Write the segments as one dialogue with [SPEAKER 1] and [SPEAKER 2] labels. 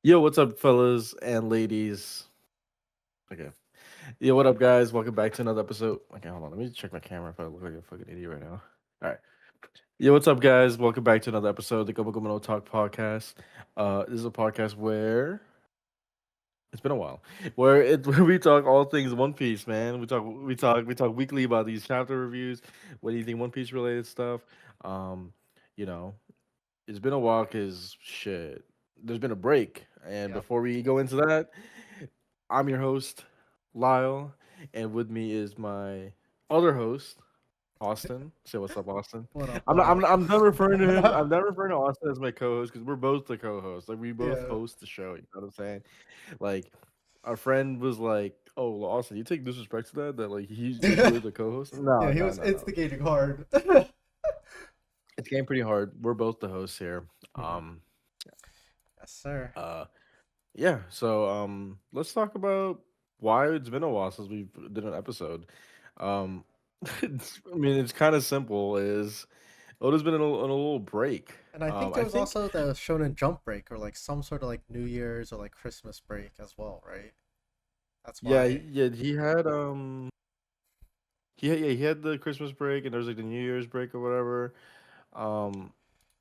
[SPEAKER 1] Yo, what's up, fellas and ladies? Okay. Yo, what up, guys? Welcome back to another episode. Okay, hold on. Let me check my camera if I look like a fucking idiot right now. All right. Yo, what's up, guys? Welcome back to another episode of the Gomu Gomu No Talk podcast. This is a podcast where it's been a while, where we talk all things One Piece, man. We talk weekly about these chapter reviews. What do you think One Piece related stuff? Um, you know, it's been a while because shit. There's been a break, and
[SPEAKER 2] Yep.
[SPEAKER 1] before we go into that, I'm your host, Lyle, and with me is my other host, Austin. Say what's up, Austin.
[SPEAKER 2] What up?
[SPEAKER 1] I'm
[SPEAKER 2] What
[SPEAKER 1] not, I'm,
[SPEAKER 2] up?
[SPEAKER 1] I'm done referring to him. I'm not referring to Austin as my co-host because we're both the co-hosts. Like we both
[SPEAKER 2] Yeah.
[SPEAKER 1] host the show. You know what I'm saying? Like our friend was like, "Oh, well, Austin, you take disrespect to that? That like you're the co-host?
[SPEAKER 2] Yeah,
[SPEAKER 1] No,
[SPEAKER 2] he
[SPEAKER 1] no,
[SPEAKER 2] was
[SPEAKER 1] no, no.
[SPEAKER 2] instigating hard. Yes,
[SPEAKER 1] It's getting pretty hard. We're both the hosts here. Um,
[SPEAKER 2] sir.
[SPEAKER 1] uh, yeah. So let's talk about why it's been a while since we did an episode. Um, I mean, it's kind of simple. Is Oda's been in a little break.
[SPEAKER 2] And I think there
[SPEAKER 1] I
[SPEAKER 2] was
[SPEAKER 1] think,
[SPEAKER 2] also the Shonen Jump break or like some sort of like New Year's or like Christmas break as well, right? That's
[SPEAKER 1] yeah,
[SPEAKER 2] why.
[SPEAKER 1] he had he had the Christmas break and there's like the New Year's break or whatever. Um,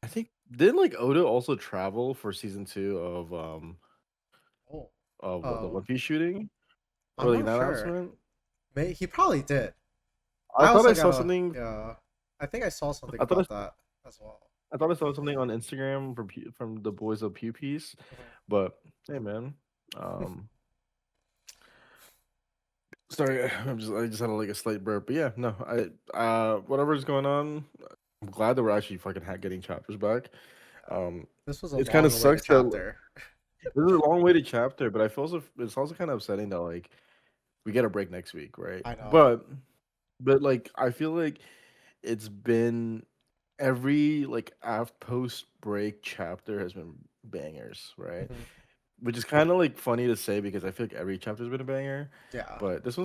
[SPEAKER 1] I think did like Oda also travel for season two
[SPEAKER 2] Oh.
[SPEAKER 1] of what, the One
[SPEAKER 2] Um,
[SPEAKER 1] Piece shooting or
[SPEAKER 2] I'm
[SPEAKER 1] like
[SPEAKER 2] not
[SPEAKER 1] an
[SPEAKER 2] sure.
[SPEAKER 1] announcement?
[SPEAKER 2] He probably did.
[SPEAKER 1] I
[SPEAKER 2] I
[SPEAKER 1] thought I
[SPEAKER 2] also
[SPEAKER 1] saw
[SPEAKER 2] gotta.
[SPEAKER 1] something.
[SPEAKER 2] Yeah. I think I saw something
[SPEAKER 1] I thought
[SPEAKER 2] about that as well.
[SPEAKER 1] I thought I saw something on Instagram from the boys of Pew Piece, but hey man, um, sorry, I just had like a slight burp, but yeah, no, whatever's going on, I'm glad that we're actually fucking getting chapters back.
[SPEAKER 2] Yeah.
[SPEAKER 1] Um,
[SPEAKER 2] This was a
[SPEAKER 1] it kind of
[SPEAKER 2] long-awaited
[SPEAKER 1] sucks that
[SPEAKER 2] chapter.
[SPEAKER 1] this is a long way to chapter, but I feel also it's also kind of upsetting that like we get a break next week, right?
[SPEAKER 2] I know.
[SPEAKER 1] But like I feel like it's been every like after post break chapter has been bangers, right?
[SPEAKER 2] Mhm.
[SPEAKER 1] Which is kind of like funny to say because I feel like every chapter's been a banger,
[SPEAKER 2] Yeah.
[SPEAKER 1] but this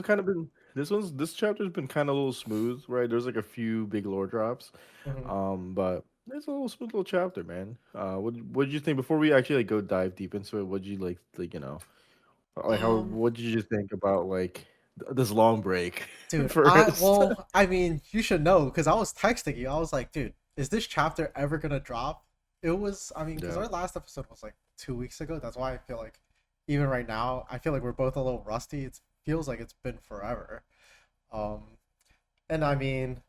[SPEAKER 1] chapter's been kind of a little smooth, right? There's like a few big lore drops,
[SPEAKER 2] Mhm.
[SPEAKER 1] but it's a little smooth little chapter, man. What did you think before we actually like go dive deep into it? What did you like like how
[SPEAKER 2] Um.
[SPEAKER 1] what did you think about like this long break
[SPEAKER 2] Dude,
[SPEAKER 1] first?
[SPEAKER 2] I mean, you should know because I was texting you. I was like, dude, is this chapter ever gonna drop? It was, I mean, because
[SPEAKER 1] Yeah,
[SPEAKER 2] our last episode was like 2 weeks ago. That's why I feel like, even right now, I feel like we're both a little rusty. It feels like it's been forever. Um, and I mean,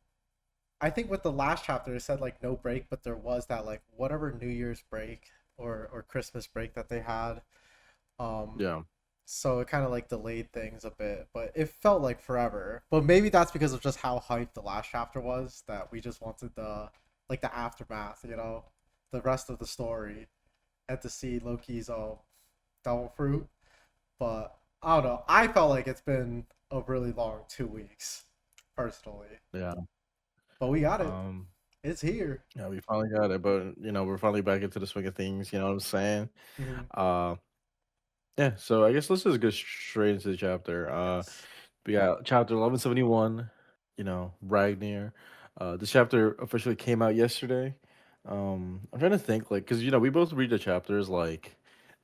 [SPEAKER 2] I think with the last chapter, it said like no break, but there was that like whatever New Year's break or Christmas break that they had. Um,
[SPEAKER 1] yeah,
[SPEAKER 2] so it kind of like delayed things a bit, but it felt like forever. But maybe that's because of just how hyped the last chapter was that we just wanted the like the aftermath, the rest of the story, and to see Loki's devil fruit. But I don't know. I felt like it's been a really long 2 weeks, personally.
[SPEAKER 1] yeah.
[SPEAKER 2] But we got it.
[SPEAKER 1] Um,
[SPEAKER 2] It's here.
[SPEAKER 1] yeah, we finally got it, but we're finally back into the swing of things. You know what I'm saying?
[SPEAKER 2] Mhm.
[SPEAKER 1] Uh, yeah. So I guess let's just go straight into the chapter.
[SPEAKER 2] Yes.
[SPEAKER 1] We got chapter 1171. Ragnar. This chapter officially came out yesterday. I'm trying to think, like, because we both read the chapters like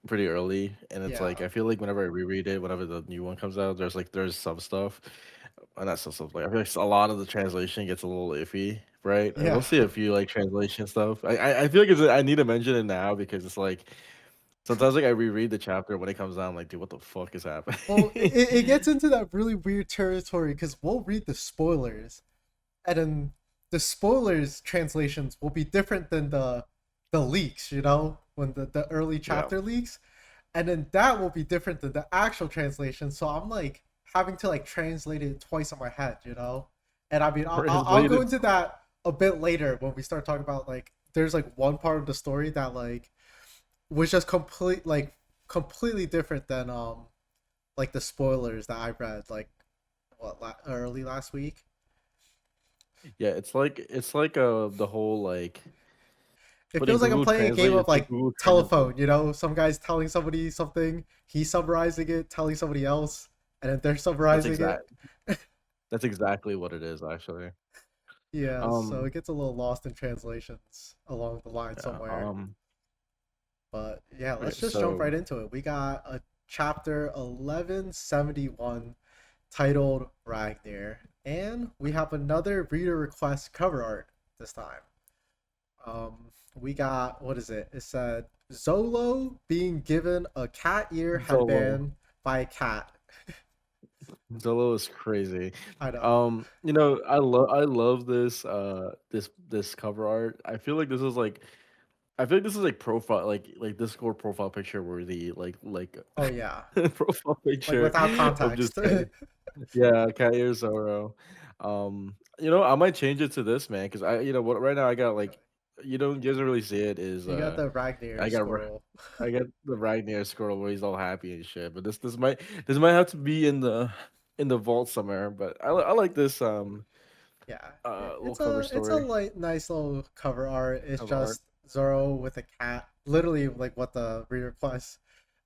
[SPEAKER 1] pretty early, and it's like
[SPEAKER 2] Yeah.
[SPEAKER 1] I feel like whenever I reread it, whenever the new one comes out, there's some stuff, and that's some stuff. Like I feel like a lot of the translation gets a little iffy, right? And we'll
[SPEAKER 2] Yeah.
[SPEAKER 1] see a few like translation stuff. I feel like I need to mention it now because it's like sometimes like I reread the chapter when it comes out, I'm like, dude, what the fuck is
[SPEAKER 2] Well,
[SPEAKER 1] happening?
[SPEAKER 2] it gets into that really weird territory because we'll read the spoilers, and then the spoilers translations will be different than the leaks, when the early
[SPEAKER 1] Yeah,
[SPEAKER 2] chapter leaks, and then that will be different than the actual translation. So I'm like having to like translate it twice in my head. And I mean, I'll go
[SPEAKER 1] translated.
[SPEAKER 2] into that a bit later when we start talking about like there's like one part of the story that like was just completely different than like the spoilers that I read like early last week.
[SPEAKER 1] Yeah, it's like the whole like
[SPEAKER 2] It
[SPEAKER 1] putting
[SPEAKER 2] feels like I'm
[SPEAKER 1] Google
[SPEAKER 2] playing a game
[SPEAKER 1] Translate
[SPEAKER 2] of
[SPEAKER 1] into
[SPEAKER 2] like
[SPEAKER 1] Google Translate.
[SPEAKER 2] telephone. Some guy's telling somebody something, he's summarizing it, telling somebody else, and then they're
[SPEAKER 1] That's
[SPEAKER 2] summarizing it.
[SPEAKER 1] exact. That's exactly what it is, actually.
[SPEAKER 2] Yeah, so
[SPEAKER 1] Um,
[SPEAKER 2] it gets a little lost in translations along the line
[SPEAKER 1] yeah,
[SPEAKER 2] somewhere. But yeah, let's
[SPEAKER 1] Okay,
[SPEAKER 2] just jump
[SPEAKER 1] so
[SPEAKER 2] right into it. We got a chapter 1171 titled Ragnar, and we have another reader request cover art this time. We got, what is it? It said Zolo being given a cat ear
[SPEAKER 1] Zolo.
[SPEAKER 2] headband by a cat.
[SPEAKER 1] Zolo is crazy.
[SPEAKER 2] I know.
[SPEAKER 1] I love this cover art. I feel like this is like profile like Discord profile picture worthy like
[SPEAKER 2] Oh yeah,
[SPEAKER 1] profile
[SPEAKER 2] like
[SPEAKER 1] picture
[SPEAKER 2] without
[SPEAKER 1] of
[SPEAKER 2] context.
[SPEAKER 1] just yeah, Cat Ear Zoro. I might change it to this man because what right now I got like you doesn't really see it is
[SPEAKER 2] You got the Ragnar
[SPEAKER 1] I got
[SPEAKER 2] squirrel.
[SPEAKER 1] I got the Ragnar scroll where he's all happy and shit. But this might have to be in the vault somewhere. But I like this
[SPEAKER 2] Yeah,
[SPEAKER 1] little
[SPEAKER 2] it's
[SPEAKER 1] cover
[SPEAKER 2] a
[SPEAKER 1] story
[SPEAKER 2] light, nice little cover art. It's
[SPEAKER 1] cover art.
[SPEAKER 2] just Zoro with a cat, literally like what the reader requests.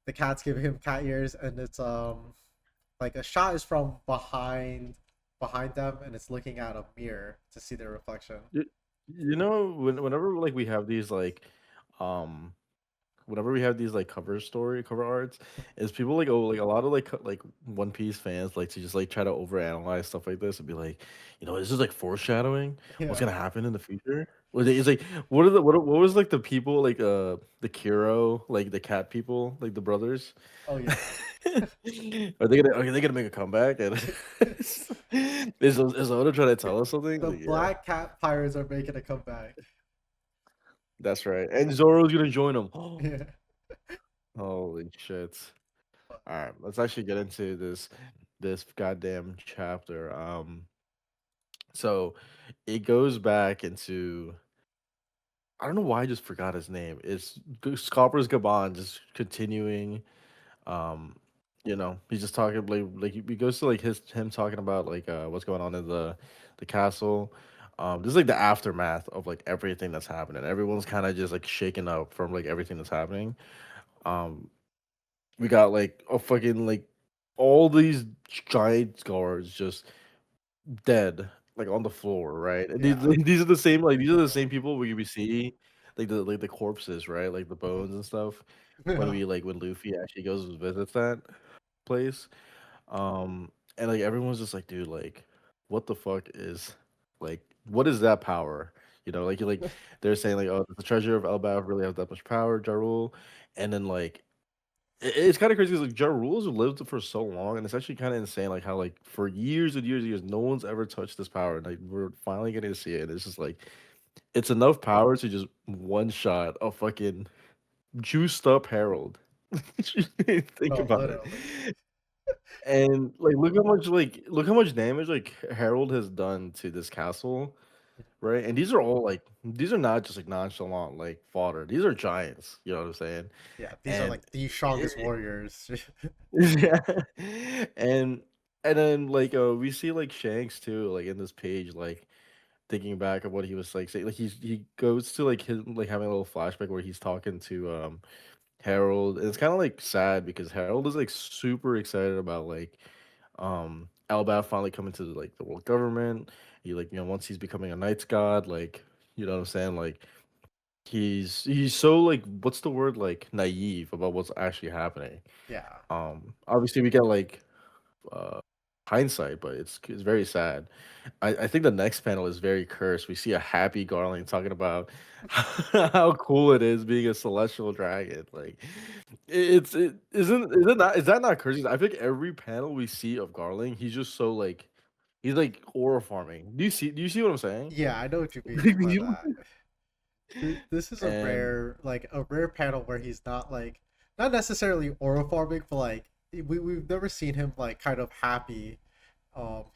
[SPEAKER 2] The cat's giving him cat ears, and it's like a shot is from behind them, and it's looking at a mirror to see their reflection.
[SPEAKER 1] Whenever like we have these um whenever we have these like cover arts, is people like a lot of like One Piece fans like to just like try to overanalyze stuff like this and be like, this is like foreshadowing what's
[SPEAKER 2] Yeah.
[SPEAKER 1] gonna happen in the future. It's like what was like the people like the Kiro like the cat people like the brothers.
[SPEAKER 2] Oh yeah.
[SPEAKER 1] Are they gonna make a comeback? And is Oda trying to tell us something?
[SPEAKER 2] The
[SPEAKER 1] Like, yeah,
[SPEAKER 2] black cat pirates are making a comeback.
[SPEAKER 1] that's right. And Zoro's gonna join them.
[SPEAKER 2] Yeah.
[SPEAKER 1] Holy shit! All right, let's actually get into this goddamn chapter. So it goes back into I don't know why I just forgot his name. It's Scopper's Gaban just continuing. Um, he's just talking like he goes to like him talking about like what's going on in the castle. This is like the aftermath of like everything that's happening. Everyone's kind of just like shaken up from like everything that's happening. Um, we got like a fucking like all these giant guards just dead like on the floor, right? And these
[SPEAKER 2] Yeah.
[SPEAKER 1] these are the same these are the same people we see like the corpses, right? Like the
[SPEAKER 2] Mhm.
[SPEAKER 1] bones and stuff
[SPEAKER 2] Yeah.
[SPEAKER 1] when Luffy actually goes and visits that place. And like everyone's just like, dude, like, what the fuck is like, what is that power? Like they're saying like, oh, the treasure of Elbaf really have that much power, Jarul, and then like it's kind of crazy because like Ja Rule has lived for so long, and it's actually kind of insane, like how like for years and years and years, no one's ever touched this power, and like we're finally getting to see it. And it's just like it's enough power to just one shot a fucking juiced up Herald. Think
[SPEAKER 2] No,
[SPEAKER 1] about it.
[SPEAKER 2] literally.
[SPEAKER 1] And like look how much damage like Harold has done to this castle, right? And these are not just like nonchalant like fodder. These are giants, you know what I'm saying?
[SPEAKER 2] Yeah, these are
[SPEAKER 1] And
[SPEAKER 2] like the strongest warriors.
[SPEAKER 1] yeah. And then like we see like Shanks too, like in this page, like thinking back of what he was like saying. Like he goes to like his like having a little flashback where he's talking to Harold. And it's kind of like sad because Harold is like super excited about like Elbaf finally coming to like the world government. He like, once he's becoming a Knight's God, like, you know what I'm saying? Like he's so like what's the word like naive about what's actually happening.
[SPEAKER 2] Yeah.
[SPEAKER 1] Obviously we get like uh, hindsight, but it's very sad. I think the next panel is very cursed. We see a happy Garland talking about how cool it is being a celestial dragon. Like it isn't that is that not cursed? I think every panel we see of Garland, he's just so like he's like aura farming. Do you see what I'm saying?
[SPEAKER 2] Yeah, I know what you mean by that. This is
[SPEAKER 1] And
[SPEAKER 2] a rare panel where he's not like not necessarily oroformic, but like we've never seen him like kind of happy.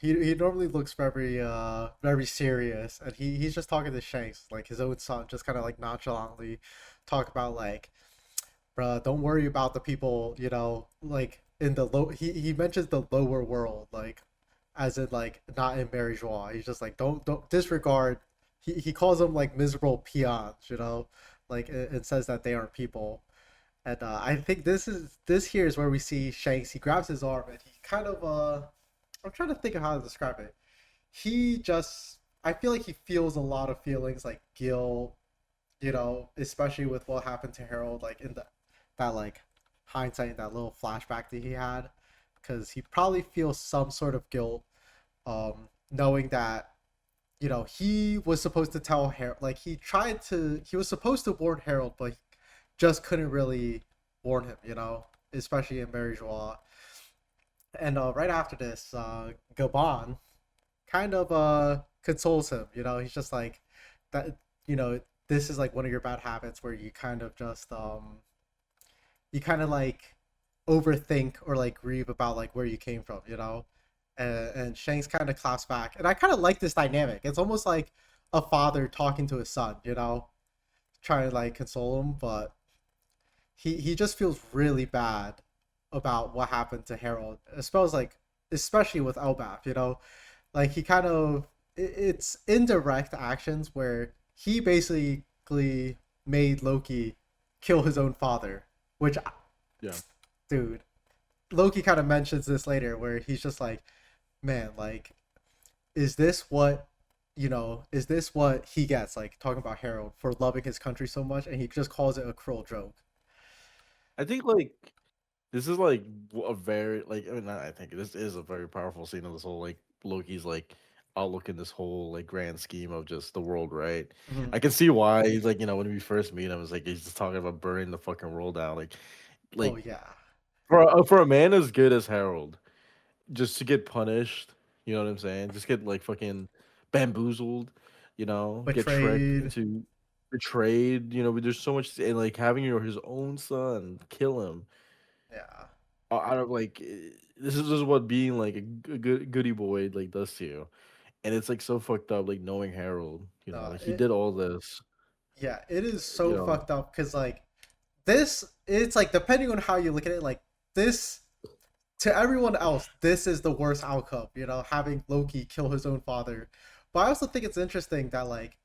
[SPEAKER 2] He normally looks very serious, and he's just talking to Shanks like his own son, just kind of like nonchalantly talk about like, bruh, don't worry about the people, like in the low. He mentions the lower world, like as in like not in Mary Joie. He's just like don't disregard. He calls them like miserable peons, like it says that they aren't people. And I think this here is where we see Shanks. He grabs his arm and he kind of I'm trying to think of how to describe it. He just I feel like he feels a lot of feelings like guilt, especially with what happened to Harold, like in that like hindsight, that little flashback that he had, because he probably feels some sort of guilt, knowing that he was supposed to tell Harold, like he was supposed to warn Harold, but he just couldn't really warn him, especially in Mary Joie. And right after this, Gabon kind of consoles him. He's just like that. This is like one of your bad habits where you kind of just you kind of like overthink or like grieve about like where you came from. And Shanks kind of claps back, and I kind of like this dynamic. It's almost like a father talking to his son. Trying to like console him, but he just feels really bad about what happened to Harold. I suppose like especially with Elbaf, like he kind of it's indirect actions where he basically made Loki kill his own father, which
[SPEAKER 1] Yeah.
[SPEAKER 2] dude, Loki kind of mentions this later where he's just like, man, like is this what is this what he gets like talking about Harold for loving his country so much, and he just calls it a cruel joke.
[SPEAKER 1] I think like this is like a very like I mean not, I think this is a very powerful scene of this whole like Loki's like outlook in this whole like grand scheme of just the world, right?
[SPEAKER 2] Mm-hmm.
[SPEAKER 1] I can see why he's like when we first meet him, it's like he's just talking about burning the fucking world down,
[SPEAKER 2] Oh
[SPEAKER 1] like
[SPEAKER 2] yeah.
[SPEAKER 1] for a man as good as Harold, just to get punished, you know what I'm saying? Just get like fucking bamboozled, get tricked
[SPEAKER 2] Betrayed.
[SPEAKER 1] into betrayed, but there's so much and like having his own son kill him
[SPEAKER 2] Yeah.
[SPEAKER 1] out of like this is just what being like a good goody boy like does to you, and it's like so fucked up. Like knowing Harold, like he
[SPEAKER 2] It
[SPEAKER 1] did all this,
[SPEAKER 2] yeah, it is
[SPEAKER 1] you
[SPEAKER 2] so
[SPEAKER 1] know.
[SPEAKER 2] fucked up because like this, it's like depending on how you look at it, like this to everyone else, this is the worst outcome. Having Loki kill his own father. But I also think it's interesting that like,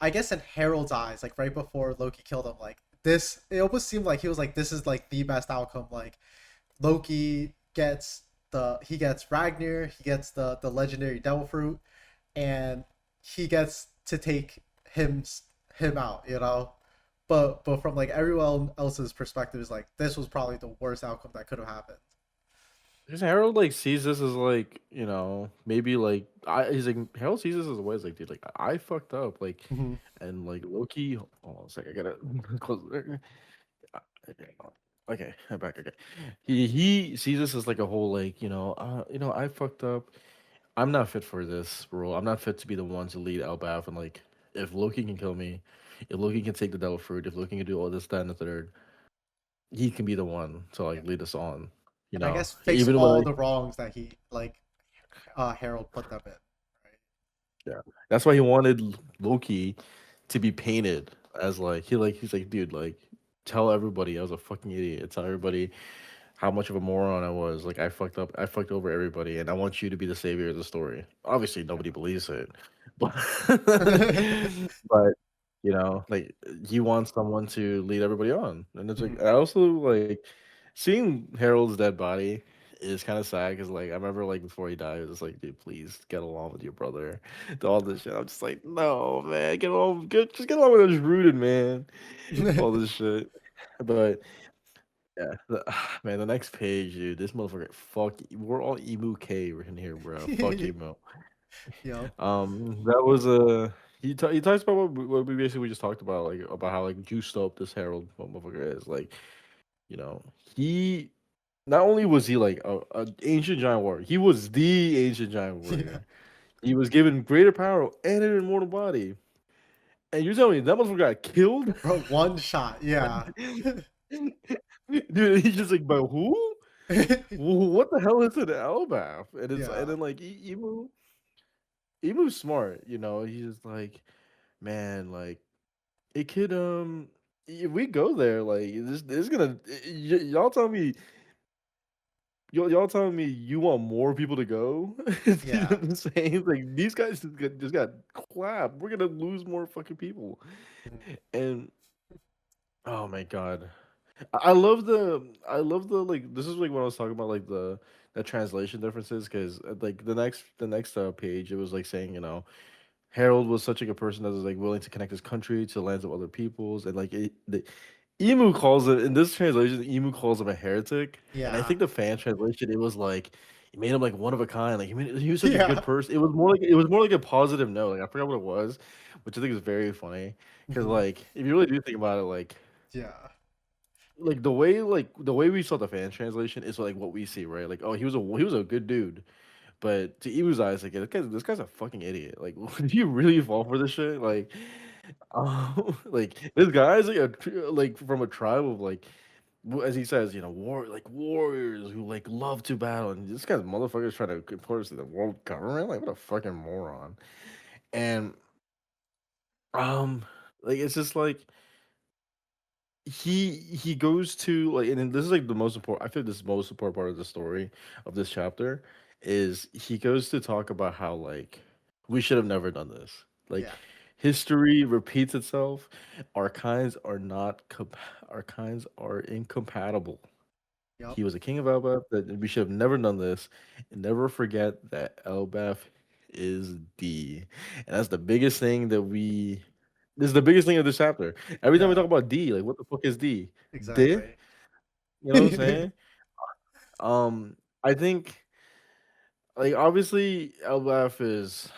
[SPEAKER 2] I guess in Harold's eyes, like right before Loki killed him, like this, it almost seemed like he was like, this is like the best outcome. Like Loki gets he gets Ragnar, he gets the legendary Devil Fruit, and he gets to take him him out. But from like everyone else's perspective, is like this was probably the worst outcome that could have happened.
[SPEAKER 1] Because Harold like sees this as like maybe like he's like Harold sees this as a way as like dude like I fucked up like
[SPEAKER 2] Mm-hmm.
[SPEAKER 1] and like Loki. Hold on a second, I gotta close. Okay, okay, I'm back. Okay, he sees this as like a whole like I fucked up. I'm not fit for this role. I'm not fit to be the one to lead Elbaf. And like, if Loki can kill me, if Loki can take the Devil Fruit, if Loki can do all this, that, and the third, he can be the one to
[SPEAKER 2] Yeah.
[SPEAKER 1] like lead us on.
[SPEAKER 2] And I guess fix
[SPEAKER 1] Even when
[SPEAKER 2] all
[SPEAKER 1] I
[SPEAKER 2] the wrongs that he like Harold put them in.
[SPEAKER 1] yeah, that's why he wanted Loki to be painted as like he's like dude like tell everybody I was a fucking idiot. Tell everybody how much of a moron I was. Like I fucked up. I fucked over everybody, and I want you to be the savior of the story. Obviously, nobody believes it, but
[SPEAKER 2] Right?
[SPEAKER 1] but like he wants someone to lead everybody on, and it's like
[SPEAKER 2] Mhm.
[SPEAKER 1] I also like seeing Harold's dead body is kind of sad because like I remember like before he died, it was just like dude, please get along with your brother. To all this shit, I'm just like no man, just get along with us rooted man. All this shit, but. Yeah, man. The next page, dude. This motherfucker. Fuck. We're all emu K in here, bro. Fuck emo.
[SPEAKER 2] Yep.
[SPEAKER 1] That was he talks about what we basically just talked about, like about how like juiced up this Harold motherfucker is. Like, you know, he not only was he like a ancient giant warrior, he was the ancient giant
[SPEAKER 2] Yeah.
[SPEAKER 1] warrior. He was given greater power and an immortal body. And you're telling me that motherfucker got killed?
[SPEAKER 2] Bro, one shot. Yeah.
[SPEAKER 1] Dude, he's just like, but who? What the hell is an Elbaf? And
[SPEAKER 2] Yeah.
[SPEAKER 1] then like Emu's smart, He's just like, man, like it could if we go there, like this gonna y'all tell me y'all telling me you want more people to go? You know
[SPEAKER 2] Yeah.
[SPEAKER 1] what I'm saying? Like these guys just got clapped. We're gonna lose more fucking people.
[SPEAKER 2] Mhm.
[SPEAKER 1] And oh my god. I love the like this is like when I was talking about like the translation differences because like the next page it was like saying Harold was such like a person that was like willing to connect his country to the lands of other peoples, and like the Emu calls it in this translation. Emu calls him a heretic, and I
[SPEAKER 2] Yeah.
[SPEAKER 1] think the fan translation it was like it made him like one of a kind. Like he was such a good
[SPEAKER 2] Yeah.
[SPEAKER 1] person. It was more like a positive note. Like I forgot what it was, which I think is very funny because
[SPEAKER 2] Mhm.
[SPEAKER 1] like if you really do think about it,
[SPEAKER 2] Yeah.
[SPEAKER 1] like the way we saw the fan translation is like what we see, right? Like oh he was a good dude. But to Ibu's eyes, like this guy's a fucking idiot. Like, do you really fall for this shit? Like, like this guy's like like from a tribe of like, as he says, like warriors who like love to battle, and this guy's motherfucker's trying to comport us to the world government. Like, what a fucking moron! And um, like it's just like he goes to like and then this is like the most important I feel this is the most important part of the story of this chapter is he goes to talk about how like we should have never done this. Like
[SPEAKER 2] Yeah.
[SPEAKER 1] history repeats itself. Our kinds are not our kinds are incompatible.
[SPEAKER 2] Yep.
[SPEAKER 1] He was a king of Elbaf that we should have never done this and never forget that Elbaf is D. And that's the biggest thing that we this is the biggest thing of this chapter. Every time we
[SPEAKER 2] Yeah.
[SPEAKER 1] talk about D, like what the fuck is D? D?
[SPEAKER 2] Exactly.
[SPEAKER 1] You know what I'm saying? I think like obviously Elbaf is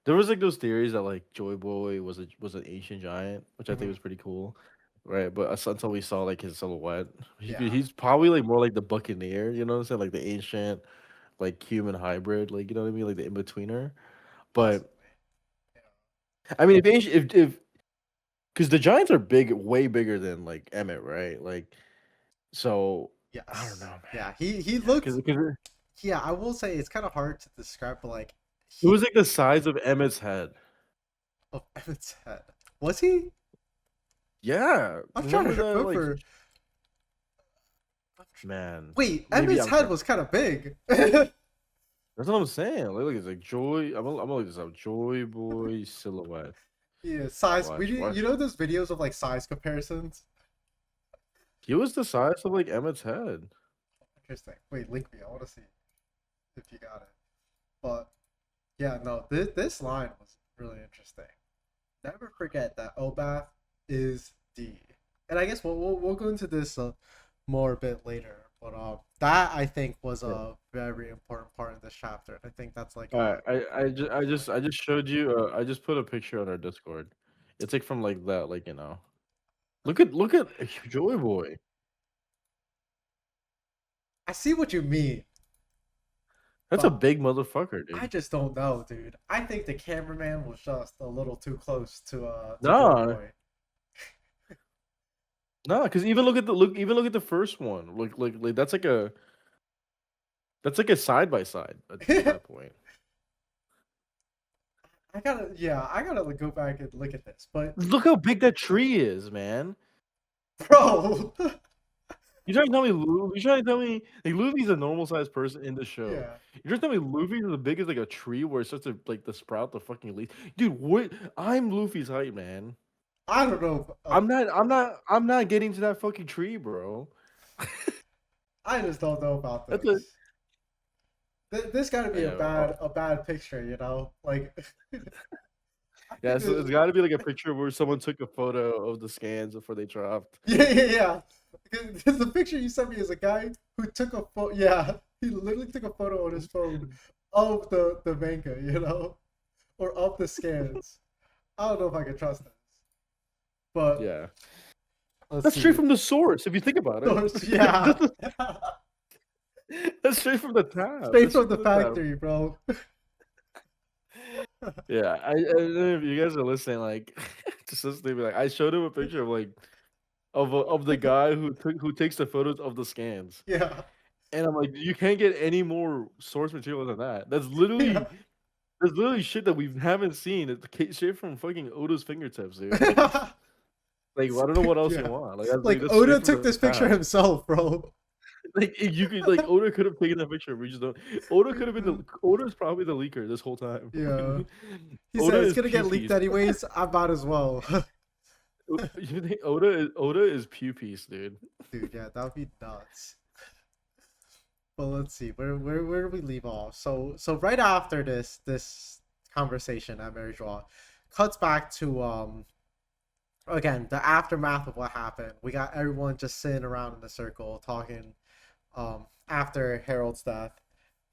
[SPEAKER 1] there was like those theories that like Joy Boy was an ancient giant, which I think was
[SPEAKER 2] Mhm.
[SPEAKER 1] pretty cool. Right, but until we saw like his silhouette,
[SPEAKER 2] Yeah.
[SPEAKER 1] he's probably like more like the Buccaneer, you know what I'm saying? Like the ancient like human hybrid, like you know what I mean, like the in betweener. But
[SPEAKER 2] Possibly. Yeah.
[SPEAKER 1] I mean, if because the Giants are big, way bigger than like Emmett, right? Like so, I don't know,
[SPEAKER 2] Yes.
[SPEAKER 1] man.
[SPEAKER 2] Yeah. He
[SPEAKER 1] Yeah, because
[SPEAKER 2] looked. Yeah. I will say it's kind of hard to describe, but like
[SPEAKER 1] it
[SPEAKER 2] he
[SPEAKER 1] was like the size of Emmett's head.
[SPEAKER 2] of Emmett's head. Was he?
[SPEAKER 1] Yeah,
[SPEAKER 2] I'm trying
[SPEAKER 1] remember
[SPEAKER 2] to
[SPEAKER 1] that? Like,
[SPEAKER 2] remember.
[SPEAKER 1] man,
[SPEAKER 2] Wait,
[SPEAKER 1] maybe
[SPEAKER 2] Emmett's
[SPEAKER 1] I'm
[SPEAKER 2] head
[SPEAKER 1] tripping.
[SPEAKER 2] was kind of big.
[SPEAKER 1] That's what I'm saying. Like, look, it's like Joy. I'm gonna look this up. Joy Boy silhouette.
[SPEAKER 2] Yeah, size.
[SPEAKER 1] Watch, watch.
[SPEAKER 2] You know those videos of like size comparisons?
[SPEAKER 1] He was the size of like Emmett's head.
[SPEAKER 2] Interesting. Wait, link me. I want to see if you got it. But yeah, no, this line was really interesting. Never forget that Obath is D. And I guess we'll go into this more a bit later. But that I think was
[SPEAKER 1] Yeah.
[SPEAKER 2] a very important part of this chapter. And I think that's like
[SPEAKER 1] All right,
[SPEAKER 2] a good point.
[SPEAKER 1] I just showed you. I just put a picture on our Discord. It's like from like that, like look at Joy Boy.
[SPEAKER 2] I see what you mean,
[SPEAKER 1] That's a
[SPEAKER 2] but
[SPEAKER 1] big motherfucker,
[SPEAKER 2] I
[SPEAKER 1] dude.
[SPEAKER 2] just don't know, dude. I think the cameraman was just a little too close to Joy
[SPEAKER 1] Nah,
[SPEAKER 2] Boy.
[SPEAKER 1] nah, because even look at the first one. Like that's like a side by side at
[SPEAKER 2] I
[SPEAKER 1] that point.
[SPEAKER 2] I gotta like, go back and look at this. But
[SPEAKER 1] Look how big that tree is, man.
[SPEAKER 2] bro,
[SPEAKER 1] You trying to tell me like Luffy's a normal sized person in the show.
[SPEAKER 2] yeah,
[SPEAKER 1] You're trying to tell me Luffy's as big as like a tree where it's just to like the sprout the fucking leaf. Dude, what I'm Luffy's height, man.
[SPEAKER 2] I don't know.
[SPEAKER 1] I'm not getting to that fucking tree, bro.
[SPEAKER 2] I just don't know about
[SPEAKER 1] That's a
[SPEAKER 2] this. This got to be
[SPEAKER 1] yeah,
[SPEAKER 2] a bad picture, you know. Like, I
[SPEAKER 1] yeah.
[SPEAKER 2] think
[SPEAKER 1] So it's got to be like a picture where someone took a photo of the scans before they dropped.
[SPEAKER 2] yeah. Because the picture you sent me is a guy who took a photo. Yeah, he literally took a photo on his phone of the manga, you know, or of the scans. I don't know if I can trust this, but
[SPEAKER 1] Yeah,
[SPEAKER 2] let's
[SPEAKER 1] that's straight
[SPEAKER 2] see.
[SPEAKER 1] from the source. If you think about it,
[SPEAKER 2] Source, yeah,
[SPEAKER 1] that's straight from the tab.
[SPEAKER 2] straight
[SPEAKER 1] That's
[SPEAKER 2] from
[SPEAKER 1] straight
[SPEAKER 2] the
[SPEAKER 1] from the tab.
[SPEAKER 2] factory, bro.
[SPEAKER 1] Yeah, I don't know if you guys are listening, like, just listening, like, I showed him a picture of like of the guy who takes the photos of the scans,
[SPEAKER 2] Yeah,
[SPEAKER 1] and I'm like, you can't get any more source material than that.
[SPEAKER 2] yeah.
[SPEAKER 1] That's literally shit that we haven't seen. It's straight from fucking Oda's fingertips, dude. Like it's like I don't know what else you
[SPEAKER 2] Yeah.
[SPEAKER 1] want.
[SPEAKER 2] Like
[SPEAKER 1] That's straight
[SPEAKER 2] Oda
[SPEAKER 1] from
[SPEAKER 2] took
[SPEAKER 1] the
[SPEAKER 2] this picture
[SPEAKER 1] tab.
[SPEAKER 2] himself, bro.
[SPEAKER 1] Like you could like Oda could have taken that picture. We just don't. Oda could have been the Oda is probably the leaker this whole time.
[SPEAKER 2] Yeah. He
[SPEAKER 1] Oda
[SPEAKER 2] said it's
[SPEAKER 1] is
[SPEAKER 2] gonna
[SPEAKER 1] pew
[SPEAKER 2] get leaked
[SPEAKER 1] piece.
[SPEAKER 2] anyways. I might as well.
[SPEAKER 1] You think Oda is pew piece, dude.
[SPEAKER 2] Dude, yeah, that would be nuts. But let's see, where do we leave off? So right after this conversation at Mary Joie. Cuts back to again the aftermath of what happened. We got everyone just sitting around in a circle talking after Harold's death,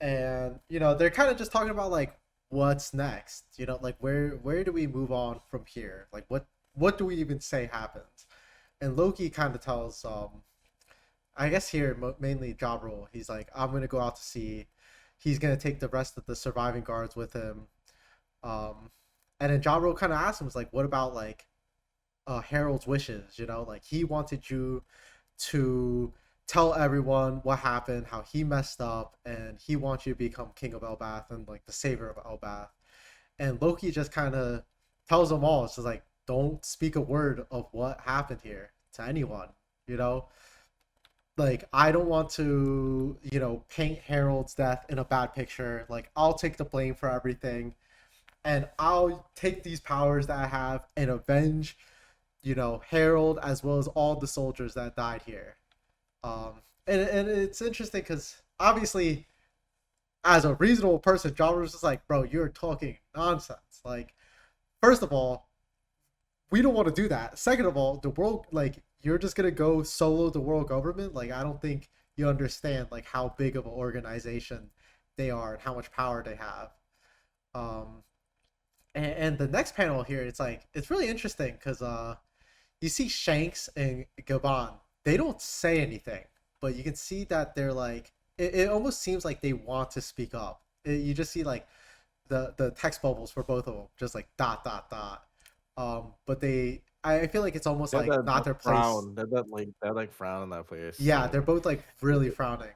[SPEAKER 2] and they're kind of just talking about like what's next. Like where do we move on from here? Like what do we even say happens? And Loki kind of tells I guess here mainly Ja Rule. He's like, I'm gonna go out to sea. He's gonna take the rest of the surviving guards with him. Um, and then Ja Rule kind of asks him, was like, what about like Harold's wishes? Like he wanted you to tell everyone what happened, how he messed up, and he wants you to become king of Elbath and like the savior of Elbath. And Loki just kind of tells them all, it's just like, don't speak a word of what happened here to anyone. You know, like I don't want to, paint Harold's death in a bad picture. Like I'll take the blame for everything, and I'll take these powers that I have and avenge, Harold as well as all the soldiers that died here. And it's interesting because obviously, as a reasonable person, John was just like, bro, you're talking nonsense. Like, first of all, we don't want to do that. Second of all, the world, like, you're just gonna go solo the world government. Like, I don't think you understand like how big of an organization they are and how much power they have. Um, and the next panel here, it's like it's really interesting because you see Shanks and Gabon. They don't say anything, but you can see that they're like it almost seems like they want to speak up. You just see like the text bubbles for both of them, just like dot dot dot. But I feel like it's almost
[SPEAKER 1] That
[SPEAKER 2] like
[SPEAKER 1] that,
[SPEAKER 2] not
[SPEAKER 1] that
[SPEAKER 2] their place.
[SPEAKER 1] frown, that like frown on that face.
[SPEAKER 2] Yeah, they're
[SPEAKER 1] So
[SPEAKER 2] both like really frowning.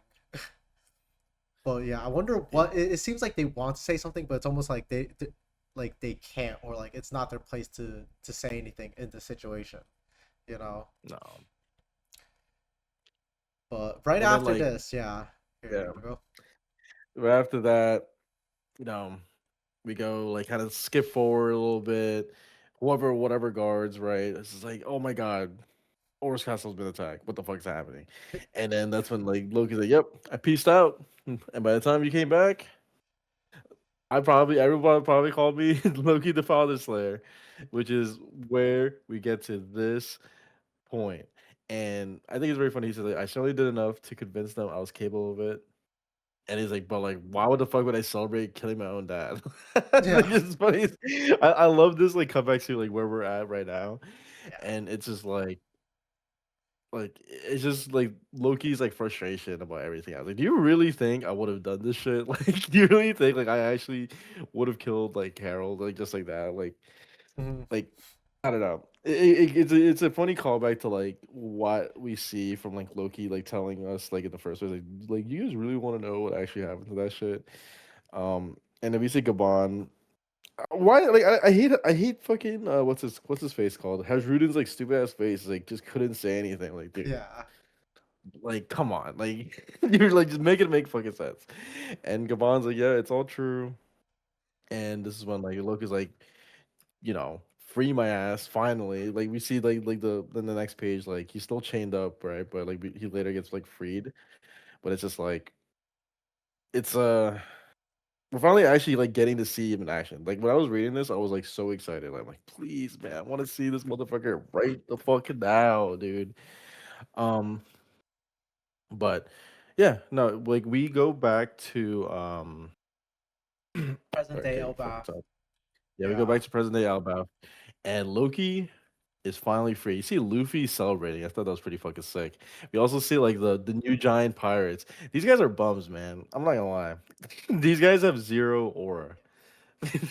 [SPEAKER 2] But yeah, I wonder what it seems like they want to say something, but it's almost like like they can't, or like it's not their place to say anything in the situation, you know.
[SPEAKER 1] no.
[SPEAKER 2] But right
[SPEAKER 1] And then
[SPEAKER 2] after
[SPEAKER 1] like
[SPEAKER 2] this, yeah, here you
[SPEAKER 1] yeah,
[SPEAKER 2] wanna go.
[SPEAKER 1] right after that, you know, we go like kind of skip forward a little bit. Whatever guards, right? It's just like, oh my god, Oris Castle's been attacked. What the fuck's happening? And then that's when like Loki's like, "Yep, I pieced out." And by the time you came back, everyone probably called me Loki the Father Slayer, which is where we get to this point. And I think it's very funny. He said, like, "I certainly did enough to convince them I was capable of it." And he's like, "But like, why would the fuck would I celebrate killing my own dad?" Like,
[SPEAKER 2] Yeah.
[SPEAKER 1] it's funny. I love this like comeback to like where we're at right now,
[SPEAKER 2] Yeah.
[SPEAKER 1] and it's just like it's just like Loki's like frustration about everything. I was like, do you really think I would have done this shit? Like, do you really think like I actually would have killed like Harold like just like that?
[SPEAKER 2] Mhm.
[SPEAKER 1] Like I don't know. It's a funny callback to like what we see from like Loki like telling us like in the first place like you guys really want to know what actually happened to that shit. And then we see Gabon. Why like I hate fucking what's his face called? Hasrudin's like stupid ass face like just couldn't say anything like dude.
[SPEAKER 2] Yeah.
[SPEAKER 1] Like, come on, like you're like just make it make fucking sense. And Gabon's like, yeah, it's all true. And this is when like Loki's like, free my ass finally. Like we see like the next page, like he's still chained up, right? But like he later gets like freed. But it's just like it's we're finally actually like getting to see him in action. Like when I was reading this, I was like so excited. I'm like, please, man, I want to see this motherfucker right the fuck now, dude. Um, but yeah, no, like we go back to
[SPEAKER 2] Present
[SPEAKER 1] sorry,
[SPEAKER 2] day
[SPEAKER 1] okay, fucking
[SPEAKER 2] Elba.
[SPEAKER 1] top. Yeah, we go
[SPEAKER 2] Yeah.
[SPEAKER 1] back to present day Alabama, and Loki is finally free. You see Luffy celebrating. I thought that was pretty fucking sick. We also see like the new giant pirates. These guys are bums, man. I'm not gonna lie. These guys have zero aura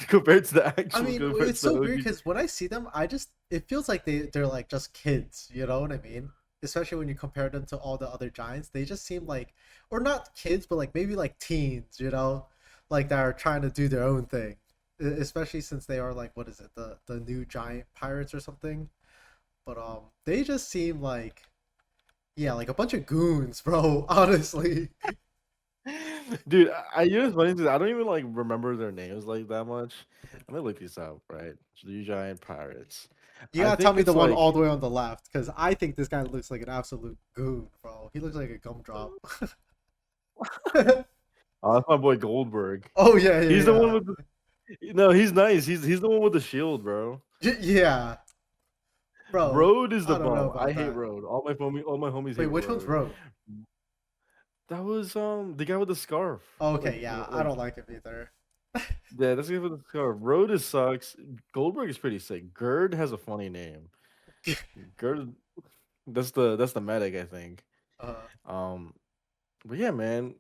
[SPEAKER 1] compared to the
[SPEAKER 2] I
[SPEAKER 1] actual
[SPEAKER 2] mean,
[SPEAKER 1] compared
[SPEAKER 2] it's
[SPEAKER 1] to the
[SPEAKER 2] so weird
[SPEAKER 1] OG.
[SPEAKER 2] because when I see them, I just it feels like they're like just kids. You know what I mean? Especially when you compare them to all the other giants, they just seem like, or not kids, but like maybe like teens. Like that are trying to do their own thing. Especially since they are like what is it, the new giant pirates or something. But they just seem like yeah, like a bunch of goons, bro. Honestly,
[SPEAKER 1] Dude, you know what's funny is I don't even like remember their names like that much. I'm gonna look these up, right? New giant pirates.
[SPEAKER 2] you
[SPEAKER 1] I
[SPEAKER 2] gotta tell
[SPEAKER 1] think
[SPEAKER 2] me the
[SPEAKER 1] it's
[SPEAKER 2] one all
[SPEAKER 1] like
[SPEAKER 2] the way on the left because I think this guy looks like an absolute goon, bro. He looks like a gumdrop.
[SPEAKER 1] oh, that's my boy Goldberg.
[SPEAKER 2] Oh yeah, yeah,
[SPEAKER 1] He's the one
[SPEAKER 2] yeah.
[SPEAKER 1] with No, he's nice. He's the one with the shield, bro.
[SPEAKER 2] Yeah, bro.
[SPEAKER 1] Road is the
[SPEAKER 2] I don't know
[SPEAKER 1] bum. I
[SPEAKER 2] about
[SPEAKER 1] hate
[SPEAKER 2] that.
[SPEAKER 1] Road. All my homies
[SPEAKER 2] Wait,
[SPEAKER 1] hate
[SPEAKER 2] which one's
[SPEAKER 1] Road.
[SPEAKER 2] Road?
[SPEAKER 1] That was the guy with the scarf.
[SPEAKER 2] Okay, yeah, I
[SPEAKER 1] Like
[SPEAKER 2] don't like him either.
[SPEAKER 1] yeah, that's the guy with the scarf. Road is sucks. Goldberg is pretty sick. Gerd has a funny name. Gerd, that's the medic, I think.
[SPEAKER 2] uh,
[SPEAKER 1] Um, but yeah, man,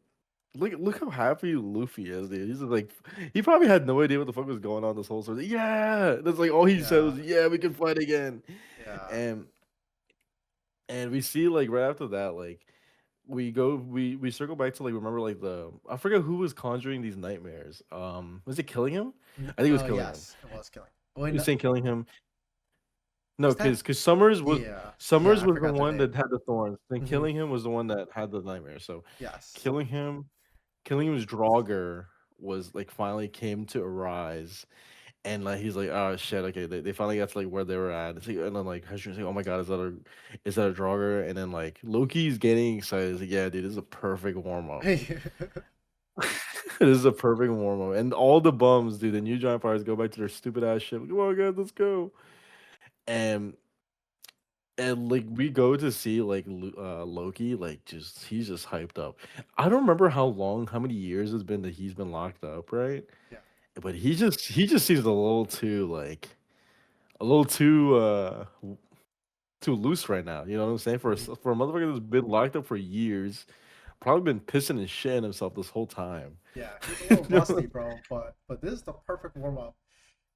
[SPEAKER 1] look how happy Luffy is, dude. He's like, he probably had no idea what the fuck was going on this whole story. Yeah, that's like all he said
[SPEAKER 2] yeah,
[SPEAKER 1] was, "Yeah, we can fight again,"
[SPEAKER 2] yeah,
[SPEAKER 1] and we see like right after that, like we circle back to like remember like the I forget who was conjuring these nightmares. Was it killing him? I think it was killing him.
[SPEAKER 2] yes, it was killing. Wait,
[SPEAKER 1] He was
[SPEAKER 2] no,
[SPEAKER 1] saying killing him. No,
[SPEAKER 2] was
[SPEAKER 1] because
[SPEAKER 2] that?
[SPEAKER 1] because
[SPEAKER 2] Yeah, yeah,
[SPEAKER 1] Summers
[SPEAKER 2] I
[SPEAKER 1] was the
[SPEAKER 2] forgot their
[SPEAKER 1] one
[SPEAKER 2] name.
[SPEAKER 1] that had the thorns. Then
[SPEAKER 2] Hmm.
[SPEAKER 1] killing him was the one that had the nightmare. So
[SPEAKER 2] Yes.
[SPEAKER 1] killing him, killing him's Draugr was like finally came to arise, and like he's like, oh shit, okay, they finally got to like where they were at. It's like, and then like Hesher's like, oh my god, is that a Draugr? And then like Loki's getting excited. He's like, yeah, dude, this is a perfect warm up. This is a perfect warm up, and all the bums, dude, the new giant fires go back to their stupid ass ship. Come on, guys, let's go. And like we go to see like Loki, like just he's just hyped up. I don't remember how many years it's been that he's been locked up, right?
[SPEAKER 2] Yeah.
[SPEAKER 1] But he just seems a little too like a little too too loose right now. You know what I'm saying?
[SPEAKER 2] Mhm.
[SPEAKER 1] For a motherfucker that's been locked up for years, probably been pissing and shitting himself this whole time.
[SPEAKER 2] Yeah, he's a little
[SPEAKER 1] You know?
[SPEAKER 2] rusty, bro. But this is the perfect warm up.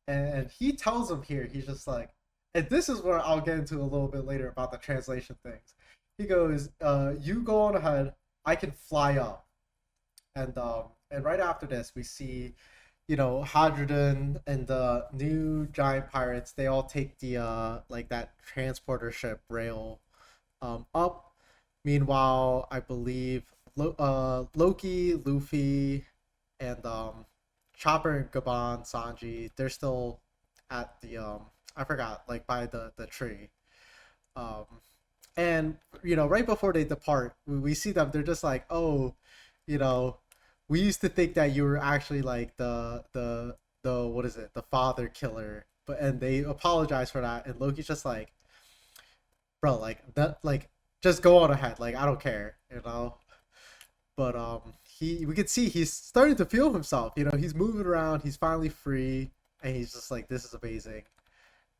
[SPEAKER 2] And he tells him here, he's just like, and this is where I'll get into a little bit later about the translation things. He goes, "You go on ahead. I can fly up." And right after this, we see, Hadrian and the new giant pirates. They all take the like that transporter ship rail up. Meanwhile, I believe Loki, Luffy, and Chopper and Gaban, Sanji, they're still at the I forgot, like by the tree. Um, and right before they depart, we see them. They're just like, oh, you know, we used to think that you were actually like the what is it, the father killer, but and they apologize for that. And Loki's just like, bro, like that, like just go on ahead, like I don't care, But we could see he's starting to feel himself. He's moving around. He's finally free, and he's just like, this is amazing.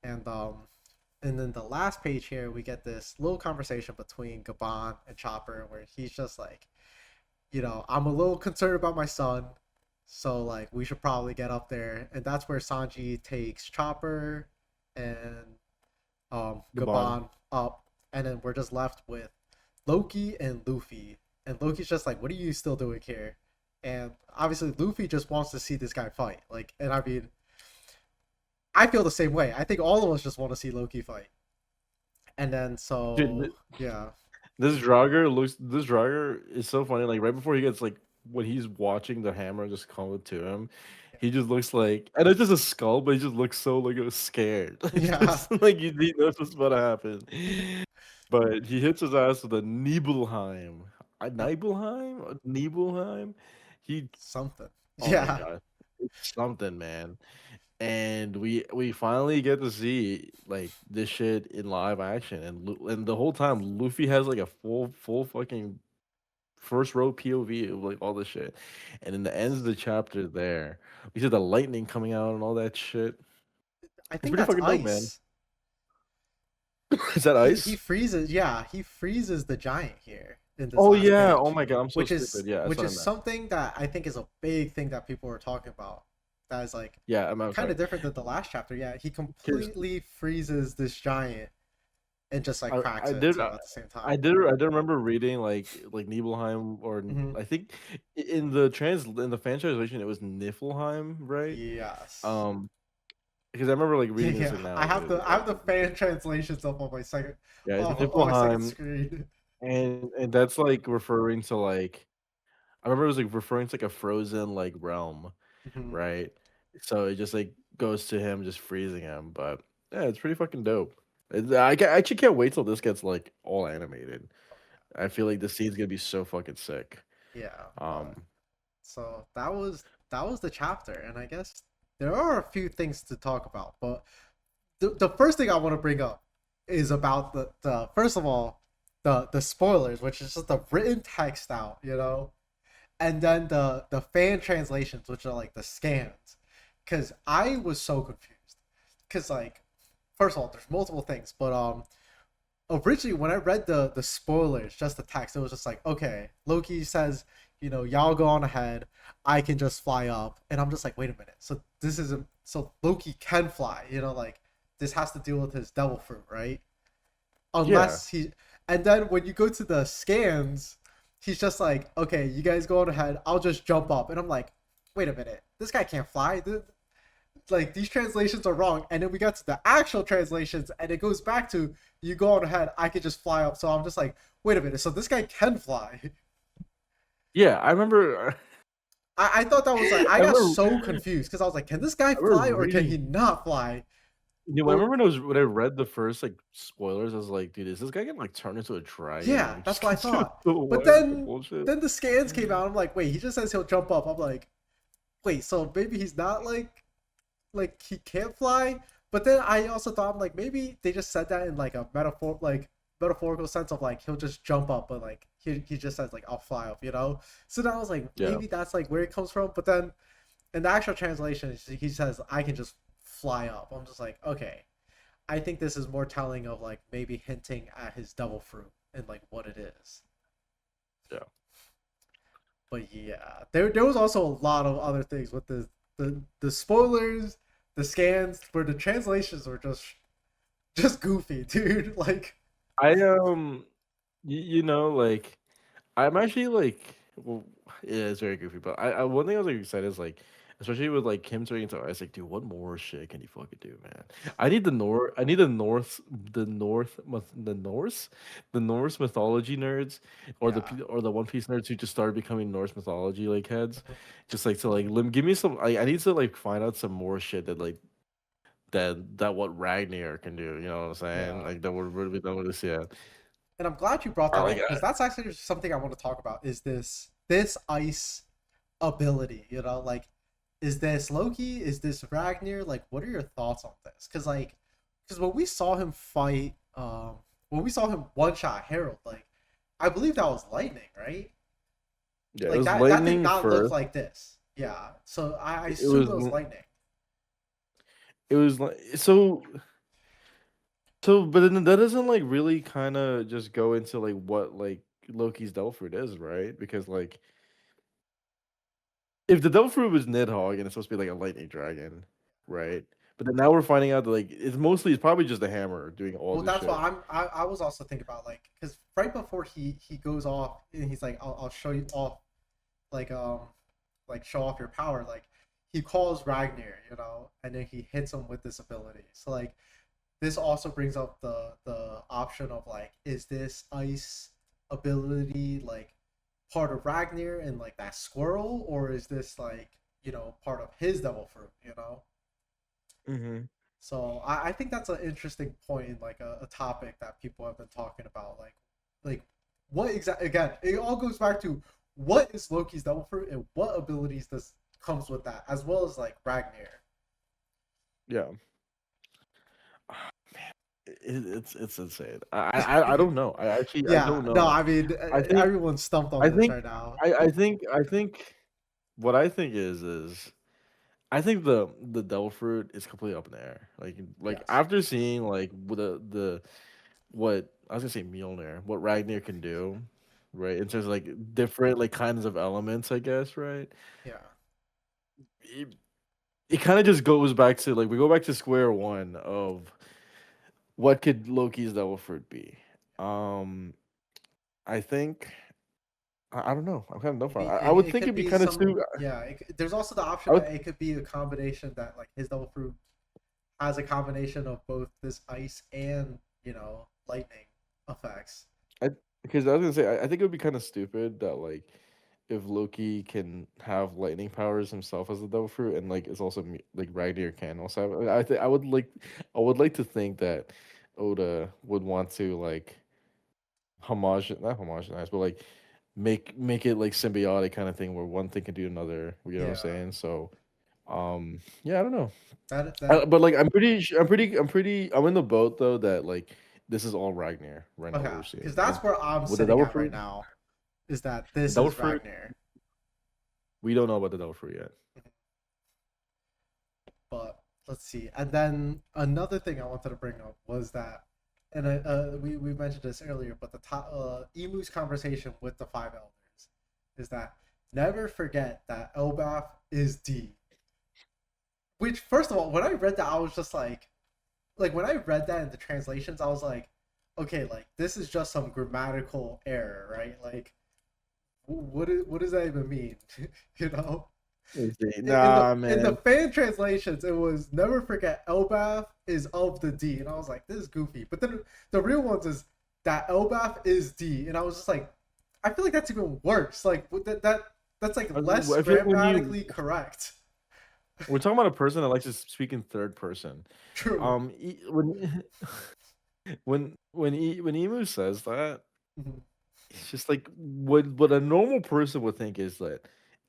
[SPEAKER 2] And and then the last page here, we get this little conversation between Gaban and Chopper, where he's just like, I'm a little concerned about my son, so like we should probably get up there. And that's where Sanji takes Chopper and
[SPEAKER 1] The bond.
[SPEAKER 2] Gaban up, and then we're just left with Loki and Luffy. And Loki's just like, "What are you still doing here?" And obviously, Luffy just wants to see this guy fight. Like, and I mean, I feel the same way. I think all of us just want to see Loki fight. And then
[SPEAKER 1] Dude,
[SPEAKER 2] so yeah,
[SPEAKER 1] This Draugr is so funny. Like right before he gets like when he's watching the hammer just come to him, he just looks like and it's just a skull, but he just looks so like scared. Like
[SPEAKER 2] yeah,
[SPEAKER 1] just like he knows what's about to happen. But he hits his ass with a Nibelheim. A
[SPEAKER 2] yep,
[SPEAKER 1] Nibelheim? A Nibelheim? He
[SPEAKER 2] something.
[SPEAKER 1] oh my
[SPEAKER 2] Yeah,
[SPEAKER 1] god. It's something, man. And we finally get to see like this shit in live action, and and the whole time Luffy has like a full fucking first row POV of like all this shit, and in the ends of the chapter there, we see the lightning coming out and all that shit.
[SPEAKER 2] I
[SPEAKER 1] It's
[SPEAKER 2] think
[SPEAKER 1] pretty
[SPEAKER 2] that's
[SPEAKER 1] fucking dope, man.
[SPEAKER 2] ice.
[SPEAKER 1] Is that
[SPEAKER 2] He
[SPEAKER 1] ice?
[SPEAKER 2] freezes. Yeah, he freezes the giant here in this
[SPEAKER 1] Oh
[SPEAKER 2] last
[SPEAKER 1] yeah! Oh
[SPEAKER 2] page,
[SPEAKER 1] my god! I'm so
[SPEAKER 2] which is
[SPEAKER 1] stupid. Yeah, that's
[SPEAKER 2] which
[SPEAKER 1] what I
[SPEAKER 2] is
[SPEAKER 1] meant.
[SPEAKER 2] something that I think is a big thing that people are talking about. That is like
[SPEAKER 1] Yeah, I'm
[SPEAKER 2] kind
[SPEAKER 1] sorry.
[SPEAKER 2] of different than the last chapter. Yeah, he
[SPEAKER 1] 'Cause
[SPEAKER 2] completely freezes this giant and just like
[SPEAKER 1] I
[SPEAKER 2] cracks
[SPEAKER 1] I
[SPEAKER 2] it
[SPEAKER 1] did
[SPEAKER 2] too
[SPEAKER 1] I,
[SPEAKER 2] at the same
[SPEAKER 1] I
[SPEAKER 2] time.
[SPEAKER 1] did I did remember reading like Nibelheim
[SPEAKER 2] Hmm.
[SPEAKER 1] I think in the fan translation it was Niflheim, right?
[SPEAKER 2] Yes.
[SPEAKER 1] Um, because I remember like reading this
[SPEAKER 2] Yeah,
[SPEAKER 1] like now,
[SPEAKER 2] I have the fan translations up on my second
[SPEAKER 1] yeah, it's
[SPEAKER 2] on my second
[SPEAKER 1] Niflheim,
[SPEAKER 2] screen.
[SPEAKER 1] and that's like referring to like I remember it was like referring to like a frozen like realm,
[SPEAKER 2] Hmm.
[SPEAKER 1] right? So it just like goes to him just freezing him, but yeah, it's pretty fucking dope. I actually can't wait till this gets like all animated. I feel like the scene's gonna be so fucking sick.
[SPEAKER 2] Yeah, but
[SPEAKER 1] Um,
[SPEAKER 2] so that was the chapter, and I guess there are a few things to talk about, but the first thing I want to bring up is about the first of all the spoilers, which is just the written text out, and then the fan translations, which are like the scans, because I was so confused, because like first of all, there's multiple things, but originally when I read the spoilers, just the text, it was just like, okay, Loki says, y'all go on ahead, I can just fly up, and I'm just like, wait a minute, so this isn't so Loki can fly, like this has to deal with his devil fruit, right?
[SPEAKER 1] Yeah,
[SPEAKER 2] Unless he, and then when you go to the scans, he's just like, okay, you guys go on ahead, I'll just jump up, and I'm like, wait a minute, this guy can't fly. Like these translations are wrong, and then we got to the actual translations and it goes back to you go on ahead, I could just fly up. So I'm just like, wait a minute, so this guy can fly.
[SPEAKER 1] yeah. I remember.
[SPEAKER 2] I thought that was like, I
[SPEAKER 1] I
[SPEAKER 2] got
[SPEAKER 1] remember.
[SPEAKER 2] so confused because I was like, can this guy
[SPEAKER 1] I remember
[SPEAKER 2] fly or can he
[SPEAKER 1] reading.
[SPEAKER 2] not fly?
[SPEAKER 1] I
[SPEAKER 2] Well,
[SPEAKER 1] remember when I read the first like spoilers. I was like, dude, is this guy gonna like turn into a dragon and
[SPEAKER 2] yeah,
[SPEAKER 1] like
[SPEAKER 2] that's
[SPEAKER 1] just
[SPEAKER 2] what I
[SPEAKER 1] continue
[SPEAKER 2] thought.
[SPEAKER 1] the
[SPEAKER 2] But
[SPEAKER 1] web or
[SPEAKER 2] then
[SPEAKER 1] bullshit?
[SPEAKER 2] then the scans came out, I'm like, wait, he just says he'll jump up. I'm like, wait, so maybe he's not like he can't fly. But then I also thought, I'm like, maybe they just said that in like a metaphorical sense of like he'll just jump up, but like he just says like I'll fly up. So then I was like,
[SPEAKER 1] Yeah,
[SPEAKER 2] maybe that's like where it comes from. But then in the actual translation, he says I can just fly up. I'm just like, okay, I think this is more telling of like maybe hinting at his devil fruit and like what it is.
[SPEAKER 1] yeah.
[SPEAKER 2] But yeah, there was also a lot of other things with the spoilers, the scans, where the translations were just goofy, dude. Like,
[SPEAKER 1] I like I'm actually like, well, yeah, it's very goofy, but I one thing I was like excited is like, especially with like him turning into ice, like, dude, what more shit can he fucking do, man? I need the Norse mythology nerds, or
[SPEAKER 2] yeah,
[SPEAKER 1] or the One Piece nerds who just started becoming Norse mythology like heads,
[SPEAKER 2] mhm,
[SPEAKER 1] just like to like give me some. I need to like find out some more shit that like that what Ragnar can do. You know what I'm saying?
[SPEAKER 2] yeah.
[SPEAKER 1] Like that would really be done with this, yeah.
[SPEAKER 2] And I'm glad you brought
[SPEAKER 1] Or
[SPEAKER 2] that
[SPEAKER 1] like,
[SPEAKER 2] up because that's actually something I want to talk about. Is this ice ability? Like, is this Loki? Is this Ragnar? Like, what are your thoughts on this? Because when we saw him fight, when we saw him one shot Harold, like, I believe that was lightning, right?
[SPEAKER 1] yeah, it
[SPEAKER 2] Like
[SPEAKER 1] was
[SPEAKER 2] that did
[SPEAKER 1] lightning
[SPEAKER 2] not look
[SPEAKER 1] first.
[SPEAKER 2] like this. Yeah. So I
[SPEAKER 1] It
[SPEAKER 2] assume
[SPEAKER 1] was
[SPEAKER 2] it was lightning.
[SPEAKER 1] it was like but then that doesn't like really kind of just go into like what like Loki's devil fruit is, right? Because like if the devil fruit was Nidhogg and it's supposed to be like a lightning dragon, right? But then now we're finding out that like it's probably just a hammer doing all
[SPEAKER 2] Well,
[SPEAKER 1] this
[SPEAKER 2] that's what
[SPEAKER 1] shit.
[SPEAKER 2] I was also thinking about, like, because right before he goes off and he's like, I'll show you off, like show off your power. Like he calls Ragnar, and then he hits him with this ability. So like this also brings up the option of like, is this ice ability like part of Ragnar and like that squirrel, or is this like part of his devil fruit?
[SPEAKER 1] Hmm.
[SPEAKER 2] So I think that's an interesting point in like a topic that people have been talking about. Like what exactly? Again, it all goes back to what is Loki's devil fruit and what abilities this comes with that, as well as like Ragnar.
[SPEAKER 1] Yeah. It's insane. I don't know. I
[SPEAKER 2] Yeah,
[SPEAKER 1] don't
[SPEAKER 2] no,
[SPEAKER 1] know.
[SPEAKER 2] I mean
[SPEAKER 1] I think
[SPEAKER 2] everyone's stumped on
[SPEAKER 1] I
[SPEAKER 2] this
[SPEAKER 1] think
[SPEAKER 2] right now.
[SPEAKER 1] I think what I think is I think the devil fruit is completely up in the air. Like
[SPEAKER 2] Yes.
[SPEAKER 1] after seeing like the what I was gonna say Mjolnir, what Ragnar can do, right? In terms of like different like kinds of elements, I guess, right?
[SPEAKER 2] Yeah.
[SPEAKER 1] It, it kind of just goes back to like we go back to square one of what could Loki's devil fruit be. Um, I think I don't know. I'm kind of
[SPEAKER 2] Maybe
[SPEAKER 1] dumbfounded. I
[SPEAKER 2] it,
[SPEAKER 1] would
[SPEAKER 2] it
[SPEAKER 1] think
[SPEAKER 2] could
[SPEAKER 1] it'd be
[SPEAKER 2] be
[SPEAKER 1] kind of
[SPEAKER 2] some.
[SPEAKER 1] stupid.
[SPEAKER 2] Yeah. There's also the
[SPEAKER 1] I
[SPEAKER 2] option
[SPEAKER 1] would
[SPEAKER 2] that it could be a combination that like his devil fruit has a combination of both this ice and lightning effects.
[SPEAKER 1] I because I was gonna say I think it would be kind of stupid that like if Loki can have lightning powers himself as a devil fruit and like it's also like Ragnar can also have. I would like to think that Oda would want to like not homogenize but like make it like symbiotic kind of thing where one thing can do another. You know what I'm
[SPEAKER 2] Yeah.
[SPEAKER 1] saying? So Yeah, I don't know.
[SPEAKER 2] That
[SPEAKER 1] But like, I'm in the boat though that like this is all Ragnar right now. What
[SPEAKER 2] okay,
[SPEAKER 1] we're
[SPEAKER 2] because
[SPEAKER 1] seeing, and
[SPEAKER 2] that's where I'm
[SPEAKER 1] with the
[SPEAKER 2] sitting
[SPEAKER 1] devil
[SPEAKER 2] at right
[SPEAKER 1] fruit,
[SPEAKER 2] now. Is that
[SPEAKER 1] the
[SPEAKER 2] this
[SPEAKER 1] devil
[SPEAKER 2] is
[SPEAKER 1] fruit,
[SPEAKER 2] Ragnar?
[SPEAKER 1] we don't know about the devil fruit yet.
[SPEAKER 2] But let's see. And then another thing I wanted to bring up was that, and we mentioned this earlier, but the Emu's conversation with the five elders is that never forget that Elbaf is D. Which, first of all, when I read that, I was just like when I read that in the translations, I was like, okay, like this is just some grammatical error, right? Like, what does that even mean? you know?
[SPEAKER 1] Let's see.
[SPEAKER 2] in the
[SPEAKER 1] Nah,
[SPEAKER 2] in the
[SPEAKER 1] man.
[SPEAKER 2] fan translations, it was never forget Elbath is of the D, and I was like, this is goofy. But then the real ones is that Elbath is D, and I was just like, I feel like that's even worse. Like that's like less
[SPEAKER 1] I feel like
[SPEAKER 2] grammatically correct.
[SPEAKER 1] we're talking about a person that likes to speak in third person.
[SPEAKER 2] True.
[SPEAKER 1] When when Emu says that,
[SPEAKER 2] Mhm.
[SPEAKER 1] it's just like what a normal person would think is that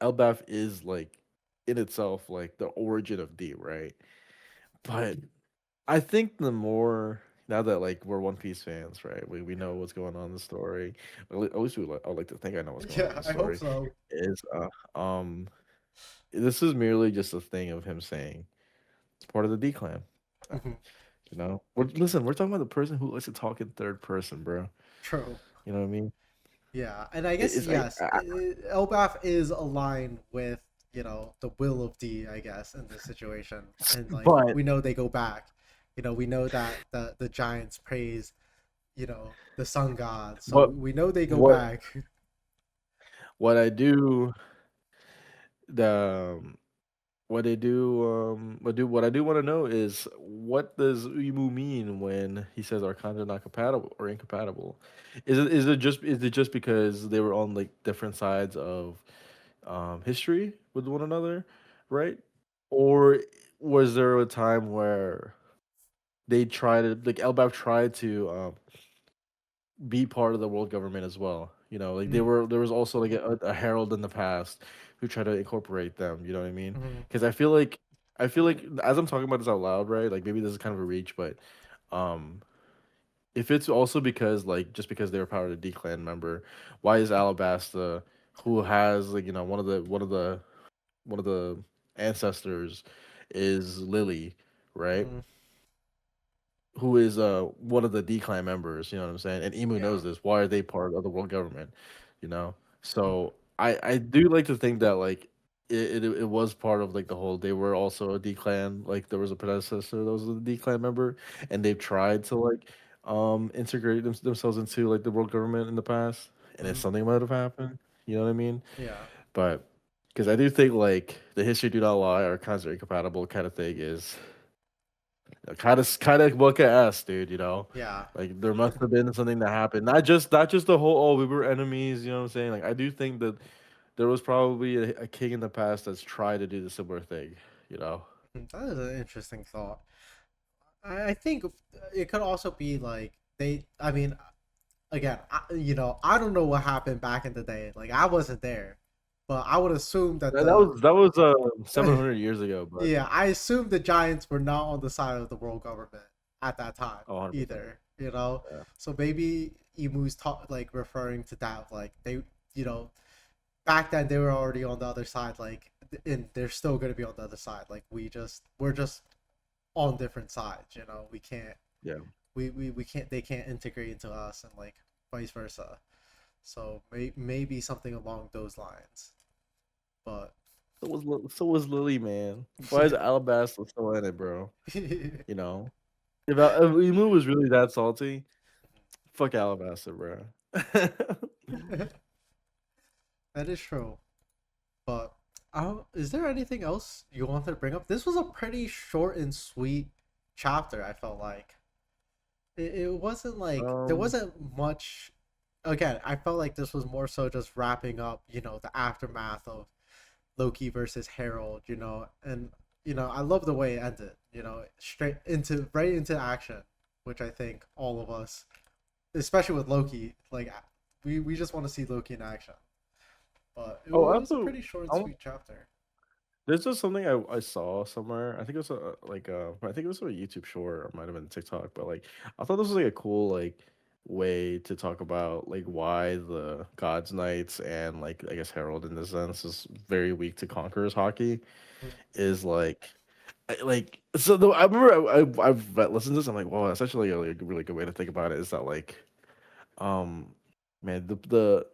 [SPEAKER 1] Elbaf is like in itself like the origin of D, right? But I think the more now that like we're One Piece fans, right? We know what's going on in the story. At least I would like to think I know what's going on in
[SPEAKER 2] Yeah,
[SPEAKER 1] the
[SPEAKER 2] I hope
[SPEAKER 1] story.
[SPEAKER 2] so.
[SPEAKER 1] Is this is merely just a thing of him saying it's part of the D clan. Uh,
[SPEAKER 2] Mhm.
[SPEAKER 1] listen, we're talking about the person who likes to talk in third person, bro.
[SPEAKER 2] True.
[SPEAKER 1] You know what I mean?
[SPEAKER 2] Yeah, and I guess
[SPEAKER 1] It's
[SPEAKER 2] yes, Elbaf is aligned with the will of D, I guess, in this situation, and like
[SPEAKER 1] but
[SPEAKER 2] we know they go back. We know that the giants praise the sun god, so
[SPEAKER 1] but
[SPEAKER 2] we know they go
[SPEAKER 1] what
[SPEAKER 2] back.
[SPEAKER 1] what I do the what they do what I do want to know is what does Uemu mean when he says our kinds are not compatible or incompatible? Is it just because they were on like different sides of history with one another, right? Or was there a time where they tried to like Elbaf tried to be part of the world government as well. Like
[SPEAKER 2] Mm,
[SPEAKER 1] there was also like a herald in the past who tried to incorporate them. You know what I mean?
[SPEAKER 2] mhm,
[SPEAKER 1] Because I feel like as I'm talking about this out loud, right? Like maybe this is kind of a reach, but um, if it's also because like just because they were part of the D clan member, why is Alabasta, who has like one of the ancestors, is Lily, right?
[SPEAKER 2] mhm,
[SPEAKER 1] Who is one of the decline members, you know what I'm saying? And Emu
[SPEAKER 2] yeah.
[SPEAKER 1] knows this. Why are they part of the world government? You know?
[SPEAKER 2] Mhm,
[SPEAKER 1] So I do like to think that like it was part of like the whole they were also a declan, like there was a predecessor that was a declan member, and they've tried to like integrate themselves into like the world government in the past, and then
[SPEAKER 2] mhm,
[SPEAKER 1] something might have happened. You know what I mean?
[SPEAKER 2] yeah.
[SPEAKER 1] But because I do think like the history do not lie or kinds are incompatible kind of thing is kind of what could ask, dude.
[SPEAKER 2] Yeah.
[SPEAKER 1] Like there must have been something that happened. Not just the whole we were enemies. You know what I'm saying? Like I do think that there was probably a king in the past that's tried to do the similar thing. You know?
[SPEAKER 2] That is an interesting thought. I think it could also be like they. I mean, again, I don't know what happened back in the day. Like I wasn't there, but I would assume that the
[SPEAKER 1] That was 700 years ago, but
[SPEAKER 2] yeah, I assume the Giants were not on the side of the world government at that time
[SPEAKER 1] oh, 100%.
[SPEAKER 2] either. You know,
[SPEAKER 1] Yeah.
[SPEAKER 2] so maybe Emu's like referring to that, like they, you know, back then they were already on the other side, like, and they're still gonna be on the other side. Like we're just on different sides. We can't
[SPEAKER 1] Yeah.
[SPEAKER 2] we can't they can't integrate into us and like vice versa. So maybe something along those lines. But
[SPEAKER 1] So was Lily, man. Why is
[SPEAKER 2] yeah.
[SPEAKER 1] Alabasta still in it, bro? You know? If Emu was really that salty, fuck Alabasta, bro.
[SPEAKER 2] That is true. But is there anything else you wanted to bring up? This was a pretty short and sweet chapter. I felt like it wasn't like there
[SPEAKER 1] um,
[SPEAKER 2] wasn't much. Again, I felt like this was more so just wrapping up, the aftermath of Loki versus Harold, and I love the way it ended. Straight into right into action, which I think all of us, especially with Loki, like we just want to see Loki in action. But it
[SPEAKER 1] oh,
[SPEAKER 2] was a
[SPEAKER 1] also,
[SPEAKER 2] pretty short and
[SPEAKER 1] I want
[SPEAKER 2] sweet chapter.
[SPEAKER 1] There's just something I saw somewhere. I think it was I think it was a YouTube short or it might have been TikTok, but like I thought this was like a cool like way to talk about like why the Gods Knights and like I guess Herald in this sense is very weak to Conquerors hockey
[SPEAKER 2] Mm.
[SPEAKER 1] is like so though I remember I've listened to this. I'm like, wow, that's actually like a really good way to think about it. Is that like um man the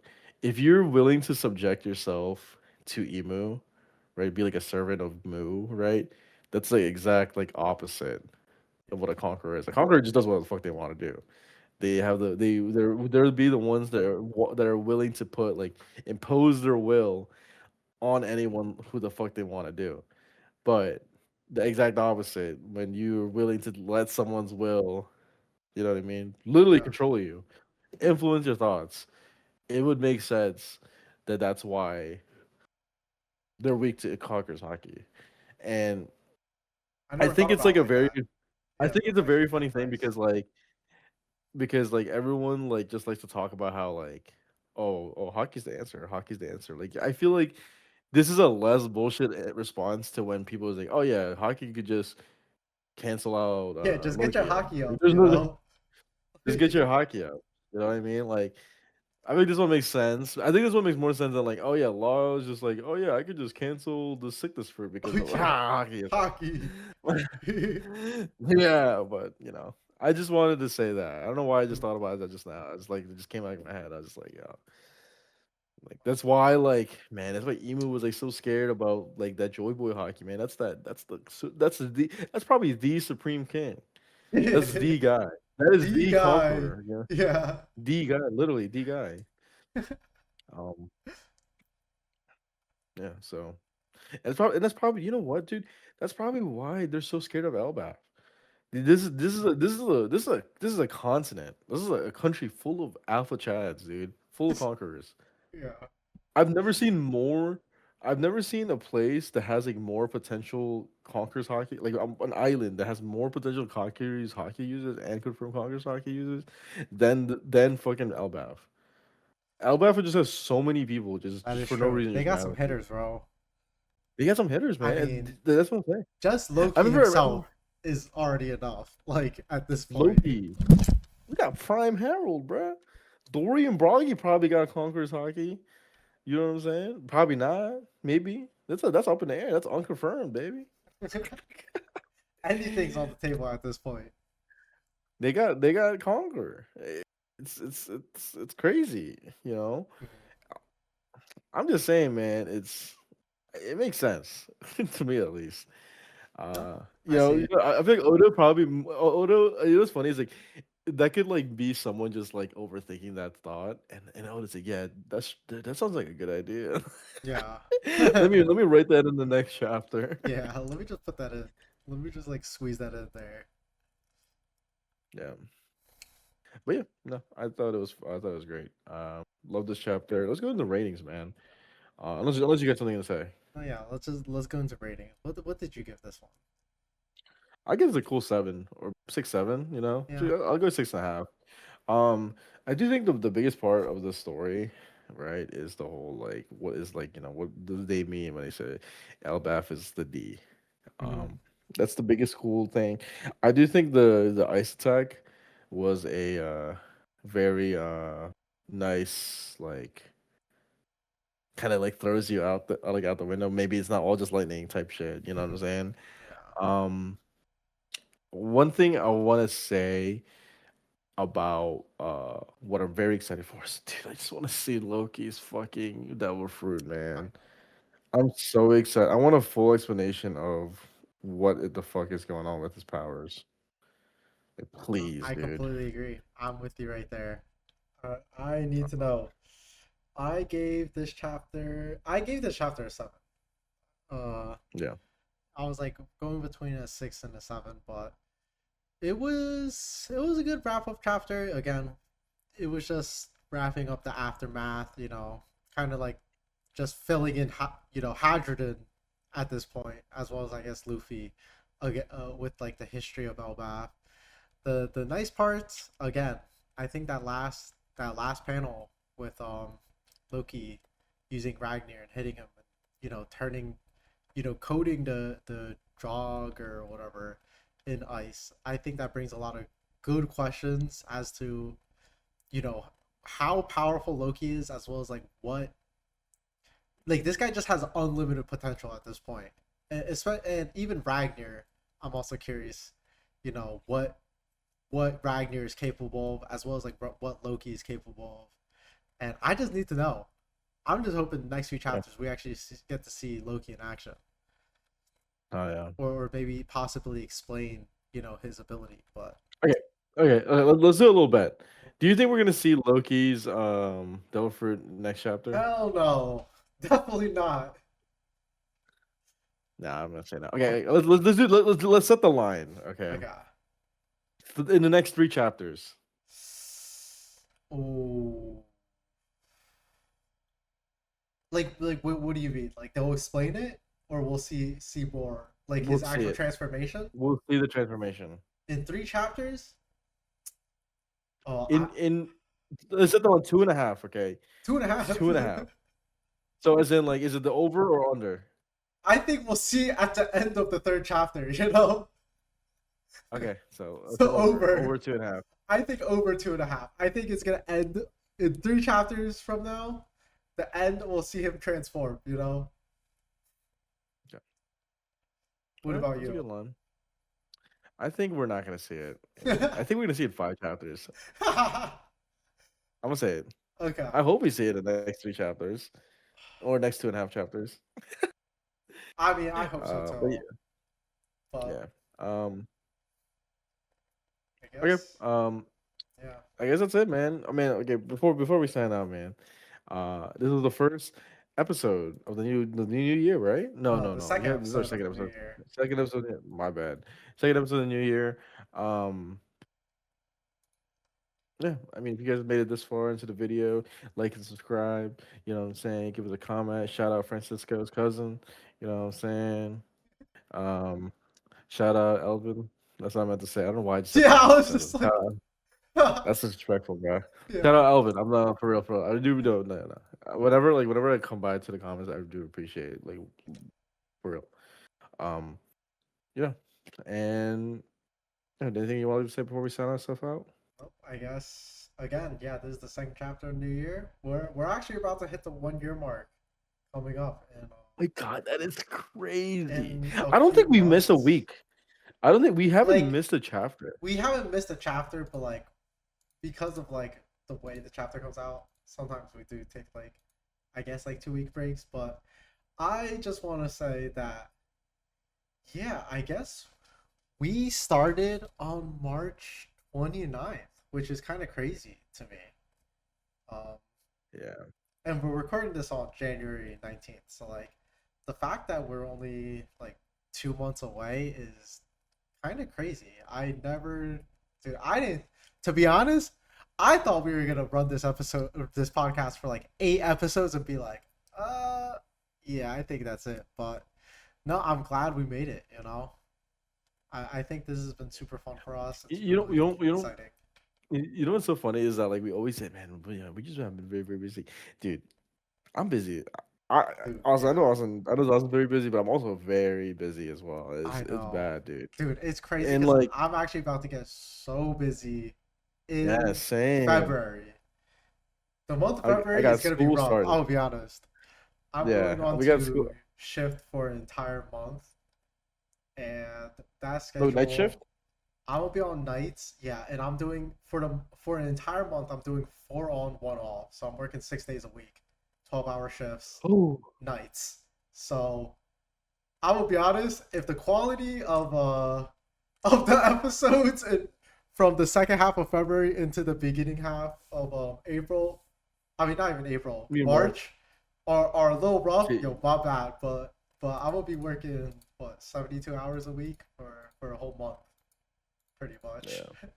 [SPEAKER 1] if you're willing to subject yourself to emu, right? Be like a servant of Mu, right? That's the exact like opposite of what a conqueror is. A conqueror just does what the fuck they want to do. They have they'll be the ones that that are willing to put like impose their will on anyone who the fuck they want to do. But the exact opposite when you're willing to let someone's will, you know what I mean, literally
[SPEAKER 2] Yeah,
[SPEAKER 1] control you, influence your thoughts. It would make sense that that's why they're weak to conquerors hockey. And
[SPEAKER 2] I
[SPEAKER 1] I
[SPEAKER 2] never
[SPEAKER 1] think
[SPEAKER 2] thought
[SPEAKER 1] it's
[SPEAKER 2] about
[SPEAKER 1] like
[SPEAKER 2] it
[SPEAKER 1] a
[SPEAKER 2] like
[SPEAKER 1] very
[SPEAKER 2] that.
[SPEAKER 1] I
[SPEAKER 2] Yeah,
[SPEAKER 1] think it's
[SPEAKER 2] that's
[SPEAKER 1] a very
[SPEAKER 2] actually
[SPEAKER 1] funny
[SPEAKER 2] quite
[SPEAKER 1] thing
[SPEAKER 2] nice.
[SPEAKER 1] because like everyone like just likes to talk about how like hockey's the answer, hockey's the answer. Like I feel like this is a less bullshit response to when people is like, oh yeah, hockey could just cancel out
[SPEAKER 2] Yeah, just get your
[SPEAKER 1] Loki.
[SPEAKER 2] hockey
[SPEAKER 1] Like,
[SPEAKER 2] up,
[SPEAKER 1] there's
[SPEAKER 2] you
[SPEAKER 1] no
[SPEAKER 2] know.
[SPEAKER 1] just get your hockey out. You know what I mean? Like I think this one makes sense. I think this one makes more sense than like, oh yeah, law is just like, oh yeah, I could just cancel the sickness fruit
[SPEAKER 2] Oh
[SPEAKER 1] because of
[SPEAKER 2] yeah,
[SPEAKER 1] hockey.
[SPEAKER 2] hockey.
[SPEAKER 1] Yeah, but I just wanted to say that. I don't know why I just
[SPEAKER 2] Mm.
[SPEAKER 1] thought about that just now. It's like it just came out of my head. I was just like, yeah, like that's why, like, man, that's why Emu was like so scared about like that Joy Boy hockey, man. That's probably the Supreme King. That's the guy. That is
[SPEAKER 2] The
[SPEAKER 1] the
[SPEAKER 2] guy.
[SPEAKER 1] conqueror. Yeah,
[SPEAKER 2] Yeah.
[SPEAKER 1] the guy, literally the guy. Um, yeah. So, and that's probably you know what, dude. That's probably why they're so scared of Elbaf. This is a continent. This is a country full of alpha chads, dude. Full of conquerors.
[SPEAKER 2] Yeah.
[SPEAKER 1] I've never seen more. I've never seen a place that has like more potential conquerors hockey, like an island that has more potential conquerors hockey users and confirmed conquerors hockey users than fucking Elbaf. Elbaf just has so many people
[SPEAKER 2] That
[SPEAKER 1] just
[SPEAKER 2] is
[SPEAKER 1] for no
[SPEAKER 2] true.
[SPEAKER 1] reason
[SPEAKER 2] They
[SPEAKER 1] just
[SPEAKER 2] got some
[SPEAKER 1] mad at you.
[SPEAKER 2] hitters, bro.
[SPEAKER 1] They got some hitters,
[SPEAKER 2] I
[SPEAKER 1] man.
[SPEAKER 2] mean,
[SPEAKER 1] That's what I'm saying.
[SPEAKER 2] just
[SPEAKER 1] I
[SPEAKER 2] Loki
[SPEAKER 1] remember
[SPEAKER 2] himself is already enough. Like at this point.
[SPEAKER 1] Loki. We got Prime Harold, bruh. Dory and Broggy probably got Conquerors hockey. You know what I'm saying? Probably not. Maybe. That's up in the air. That's unconfirmed, baby.
[SPEAKER 2] Anything's on the table at this point.
[SPEAKER 1] They got Conqueror. It's crazy, you know. I'm just saying, man, it makes sense to me at least.
[SPEAKER 2] No,
[SPEAKER 1] Uh,
[SPEAKER 2] I see it.
[SPEAKER 1] I feel like Oda probably Oda. You know what's funny is like that could like be someone just like overthinking that thought, and Oda's like, yeah, that sounds like a good idea.
[SPEAKER 2] Yeah.
[SPEAKER 1] Let me write that in the next chapter.
[SPEAKER 2] Yeah, let me just put that in. Let me just like squeeze that in there.
[SPEAKER 1] Yeah, but yeah, no, I thought it was great. Love this chapter. Let's go into ratings, man. Unless you got something to say,
[SPEAKER 2] Oh yeah, let's go into rating. What did you give this one?
[SPEAKER 1] I give it a cool 7 or 6, 7. You know,
[SPEAKER 2] Yeah.
[SPEAKER 1] I'll go 6.5. I do think the biggest part of the story, right, is the whole like what is like what do they mean when they say Elbaf is the D.
[SPEAKER 2] Mhm.
[SPEAKER 1] Um, that's the biggest cool thing. I do think the ice attack was a very nice like kind of like throws you out out the window. Maybe it's not all just lightning type shit. You know what I'm
[SPEAKER 2] Mhm.
[SPEAKER 1] saying?
[SPEAKER 2] Yeah.
[SPEAKER 1] Um, one thing I want to say about what I'm very excited for is, dude, I just want to see Loki's fucking devil fruit,
[SPEAKER 2] I
[SPEAKER 1] man.
[SPEAKER 2] know.
[SPEAKER 1] I'm so excited. I want a full explanation of the fuck is going on with his powers. Like, please,
[SPEAKER 2] I
[SPEAKER 1] dude.
[SPEAKER 2] completely agree. I'm with you right there. I need to know. I gave this chapter a 7. Uh,
[SPEAKER 1] Yeah.
[SPEAKER 2] I was like going between a 6 and a 7, but it was a good wrap up chapter. Again, it was just wrapping up the aftermath. Kind of like just filling in, Hadrian at this point, as well as I guess Luffy, again, with like the history of Elbaf. The nice parts again. I think that last panel with Loki using Ragnar and hitting him, turning coating the jog or whatever in ice. I think that brings a lot of good questions as to you know how powerful Loki is, as well as like what like this guy just has unlimited potential at this point. And even Ragnar, I'm also curious, what Ragnar is capable of, as well as like what Loki is capable of. And I just need to know. I'm just hoping the next few
[SPEAKER 1] Yeah.
[SPEAKER 2] chapters we actually get to see Loki in action,
[SPEAKER 1] Oh yeah.
[SPEAKER 2] or maybe possibly explain, his ability. But
[SPEAKER 1] Okay. Okay. Let's do a little bet. Do you think we're gonna see Loki's devil fruit next chapter?
[SPEAKER 2] hell no, definitely not.
[SPEAKER 1] Nah, I'm gonna say no. Okay. Let's set the line. Okay.
[SPEAKER 2] Okay.
[SPEAKER 1] In the next 3 chapters,
[SPEAKER 2] Oh, like what do you mean? Like they'll explain it, or we'll see more, like
[SPEAKER 1] we'll
[SPEAKER 2] his
[SPEAKER 1] see
[SPEAKER 2] actual
[SPEAKER 1] it.
[SPEAKER 2] transformation
[SPEAKER 1] We'll see the transformation.
[SPEAKER 2] in 3 chapters. Oh,
[SPEAKER 1] In let's set the line 2.5. Okay.
[SPEAKER 2] two and a
[SPEAKER 1] It's
[SPEAKER 2] half.
[SPEAKER 1] 2.5. So as in like, is it the over or under?
[SPEAKER 2] I think we'll see at the end of the third chapter. You know,
[SPEAKER 1] Okay. So it's
[SPEAKER 2] so
[SPEAKER 1] over.
[SPEAKER 2] over.
[SPEAKER 1] Over 2.5.
[SPEAKER 2] I think over 2.5. I think it's gonna end in 3 chapters from now. The end, we'll see him transform.
[SPEAKER 1] Okay. All
[SPEAKER 2] What
[SPEAKER 1] right.
[SPEAKER 2] about
[SPEAKER 1] That's a
[SPEAKER 2] you?
[SPEAKER 1] good line. I think we're not gonna see it. I think we're gonna see it 5 chapters. I'm gonna say it.
[SPEAKER 2] Okay.
[SPEAKER 1] I hope we see it in the next 3 chapters or next 2.5 chapters.
[SPEAKER 2] I mean, I hope so
[SPEAKER 1] But
[SPEAKER 2] too. But
[SPEAKER 1] yeah. Um.
[SPEAKER 2] I
[SPEAKER 1] Okay.
[SPEAKER 2] guess, yeah.
[SPEAKER 1] I guess that's it, man. I mean, okay. Before we sign out, man. This is the first episode of the new year, right? No,
[SPEAKER 2] No,
[SPEAKER 1] no,
[SPEAKER 2] the
[SPEAKER 1] no. We
[SPEAKER 2] second
[SPEAKER 1] have this is our
[SPEAKER 2] episode of
[SPEAKER 1] second
[SPEAKER 2] the new
[SPEAKER 1] episode.
[SPEAKER 2] year.
[SPEAKER 1] Second episode. My bad. Second episode of the new year. Um. Yeah, I mean, if you guys made it this far into the video, like and subscribe. You know what I'm saying? Give us a comment. Shout out Francisco's cousin. You know what I'm saying? Um, shout out Elvin. That's what I meant to say. I don't know why I just said
[SPEAKER 2] Yeah, I
[SPEAKER 1] Francisco's
[SPEAKER 2] was just
[SPEAKER 1] cousin.
[SPEAKER 2] like,
[SPEAKER 1] That's disrespectful, bro. Shout
[SPEAKER 2] yeah.
[SPEAKER 1] out Elvin. I'm not for real, for real. I do no, no, no. Whenever I come by to the comments, I do appreciate it, like for real. Um, yeah, and anything you want to say before we sign ourselves out?
[SPEAKER 2] Well, I guess again, yeah. This is the second chapter of New Year. We're actually about to hit the 1 year mark coming up
[SPEAKER 1] My God, that is crazy.
[SPEAKER 2] in a
[SPEAKER 1] I don't
[SPEAKER 2] few
[SPEAKER 1] think we missed a
[SPEAKER 2] months.
[SPEAKER 1] week. I don't think we haven't
[SPEAKER 2] Like
[SPEAKER 1] missed a chapter.
[SPEAKER 2] we haven't missed a chapter, but like because of like the way the chapter comes out, sometimes we do take like I guess like 2 week breaks. But I just want to say that yeah, I guess we started on March 29th, which is kind of crazy to me. Um,
[SPEAKER 1] Yeah,
[SPEAKER 2] and we're recording this on January 19th. So like the fact that we're only like 2 months away is kind of crazy. I never, dude, I didn't, to be honest, I thought we were going to run this podcast for like 8 episodes and be like, yeah, I think that's it. But no, I'm glad we made it, you know? I think this has been super fun for us.
[SPEAKER 1] you,
[SPEAKER 2] It's
[SPEAKER 1] you don't, you
[SPEAKER 2] really
[SPEAKER 1] don't, you don't.
[SPEAKER 2] exciting.
[SPEAKER 1] You know what's so funny is that like we always say, man, we just have been very, very busy, dude. I'm busy. I
[SPEAKER 2] Dude,
[SPEAKER 1] also I know
[SPEAKER 2] yeah,
[SPEAKER 1] Austin's very busy, but I'm also very busy as well. It's
[SPEAKER 2] I
[SPEAKER 1] it's
[SPEAKER 2] know.
[SPEAKER 1] bad, dude.
[SPEAKER 2] Dude, it's crazy
[SPEAKER 1] And
[SPEAKER 2] because
[SPEAKER 1] like,
[SPEAKER 2] I'm actually about to get so busy
[SPEAKER 1] yeah,
[SPEAKER 2] in
[SPEAKER 1] same.
[SPEAKER 2] February. The month of
[SPEAKER 1] I
[SPEAKER 2] February is
[SPEAKER 1] got
[SPEAKER 2] gonna be
[SPEAKER 1] school
[SPEAKER 2] rough.
[SPEAKER 1] started.
[SPEAKER 2] I'll be honest. I'm going
[SPEAKER 1] Yeah,
[SPEAKER 2] on
[SPEAKER 1] we got school.
[SPEAKER 2] to shift for an entire month, and that
[SPEAKER 1] No night
[SPEAKER 2] schedule,
[SPEAKER 1] shift.
[SPEAKER 2] I will be on nights. Yeah, and I'm doing for an entire month. I'm doing 4 on, 1 off. So I'm working 6 days a week, 12-hour shifts,
[SPEAKER 1] Oh,
[SPEAKER 2] nights. So I will be honest. If the quality of the episodes from the second half of February into the beginning half of April, I mean not even April,
[SPEAKER 1] me in
[SPEAKER 2] March,
[SPEAKER 1] March.
[SPEAKER 2] are a little rough.
[SPEAKER 1] Shit.
[SPEAKER 2] Yo, my bad, but I will be working what 72 hours a week for a whole month, pretty much.
[SPEAKER 1] Yeah.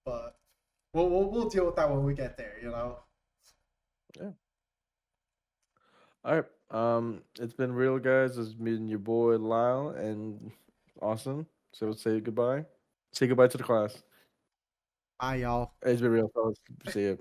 [SPEAKER 2] But we'll deal with that when we get there.
[SPEAKER 1] Yeah. All right. It's been real, guys. It's me and your boy Lyle and Austin. So say goodbye. Say goodbye to the class.
[SPEAKER 2] Bye, y'all.
[SPEAKER 1] It's been real, fellas. See you.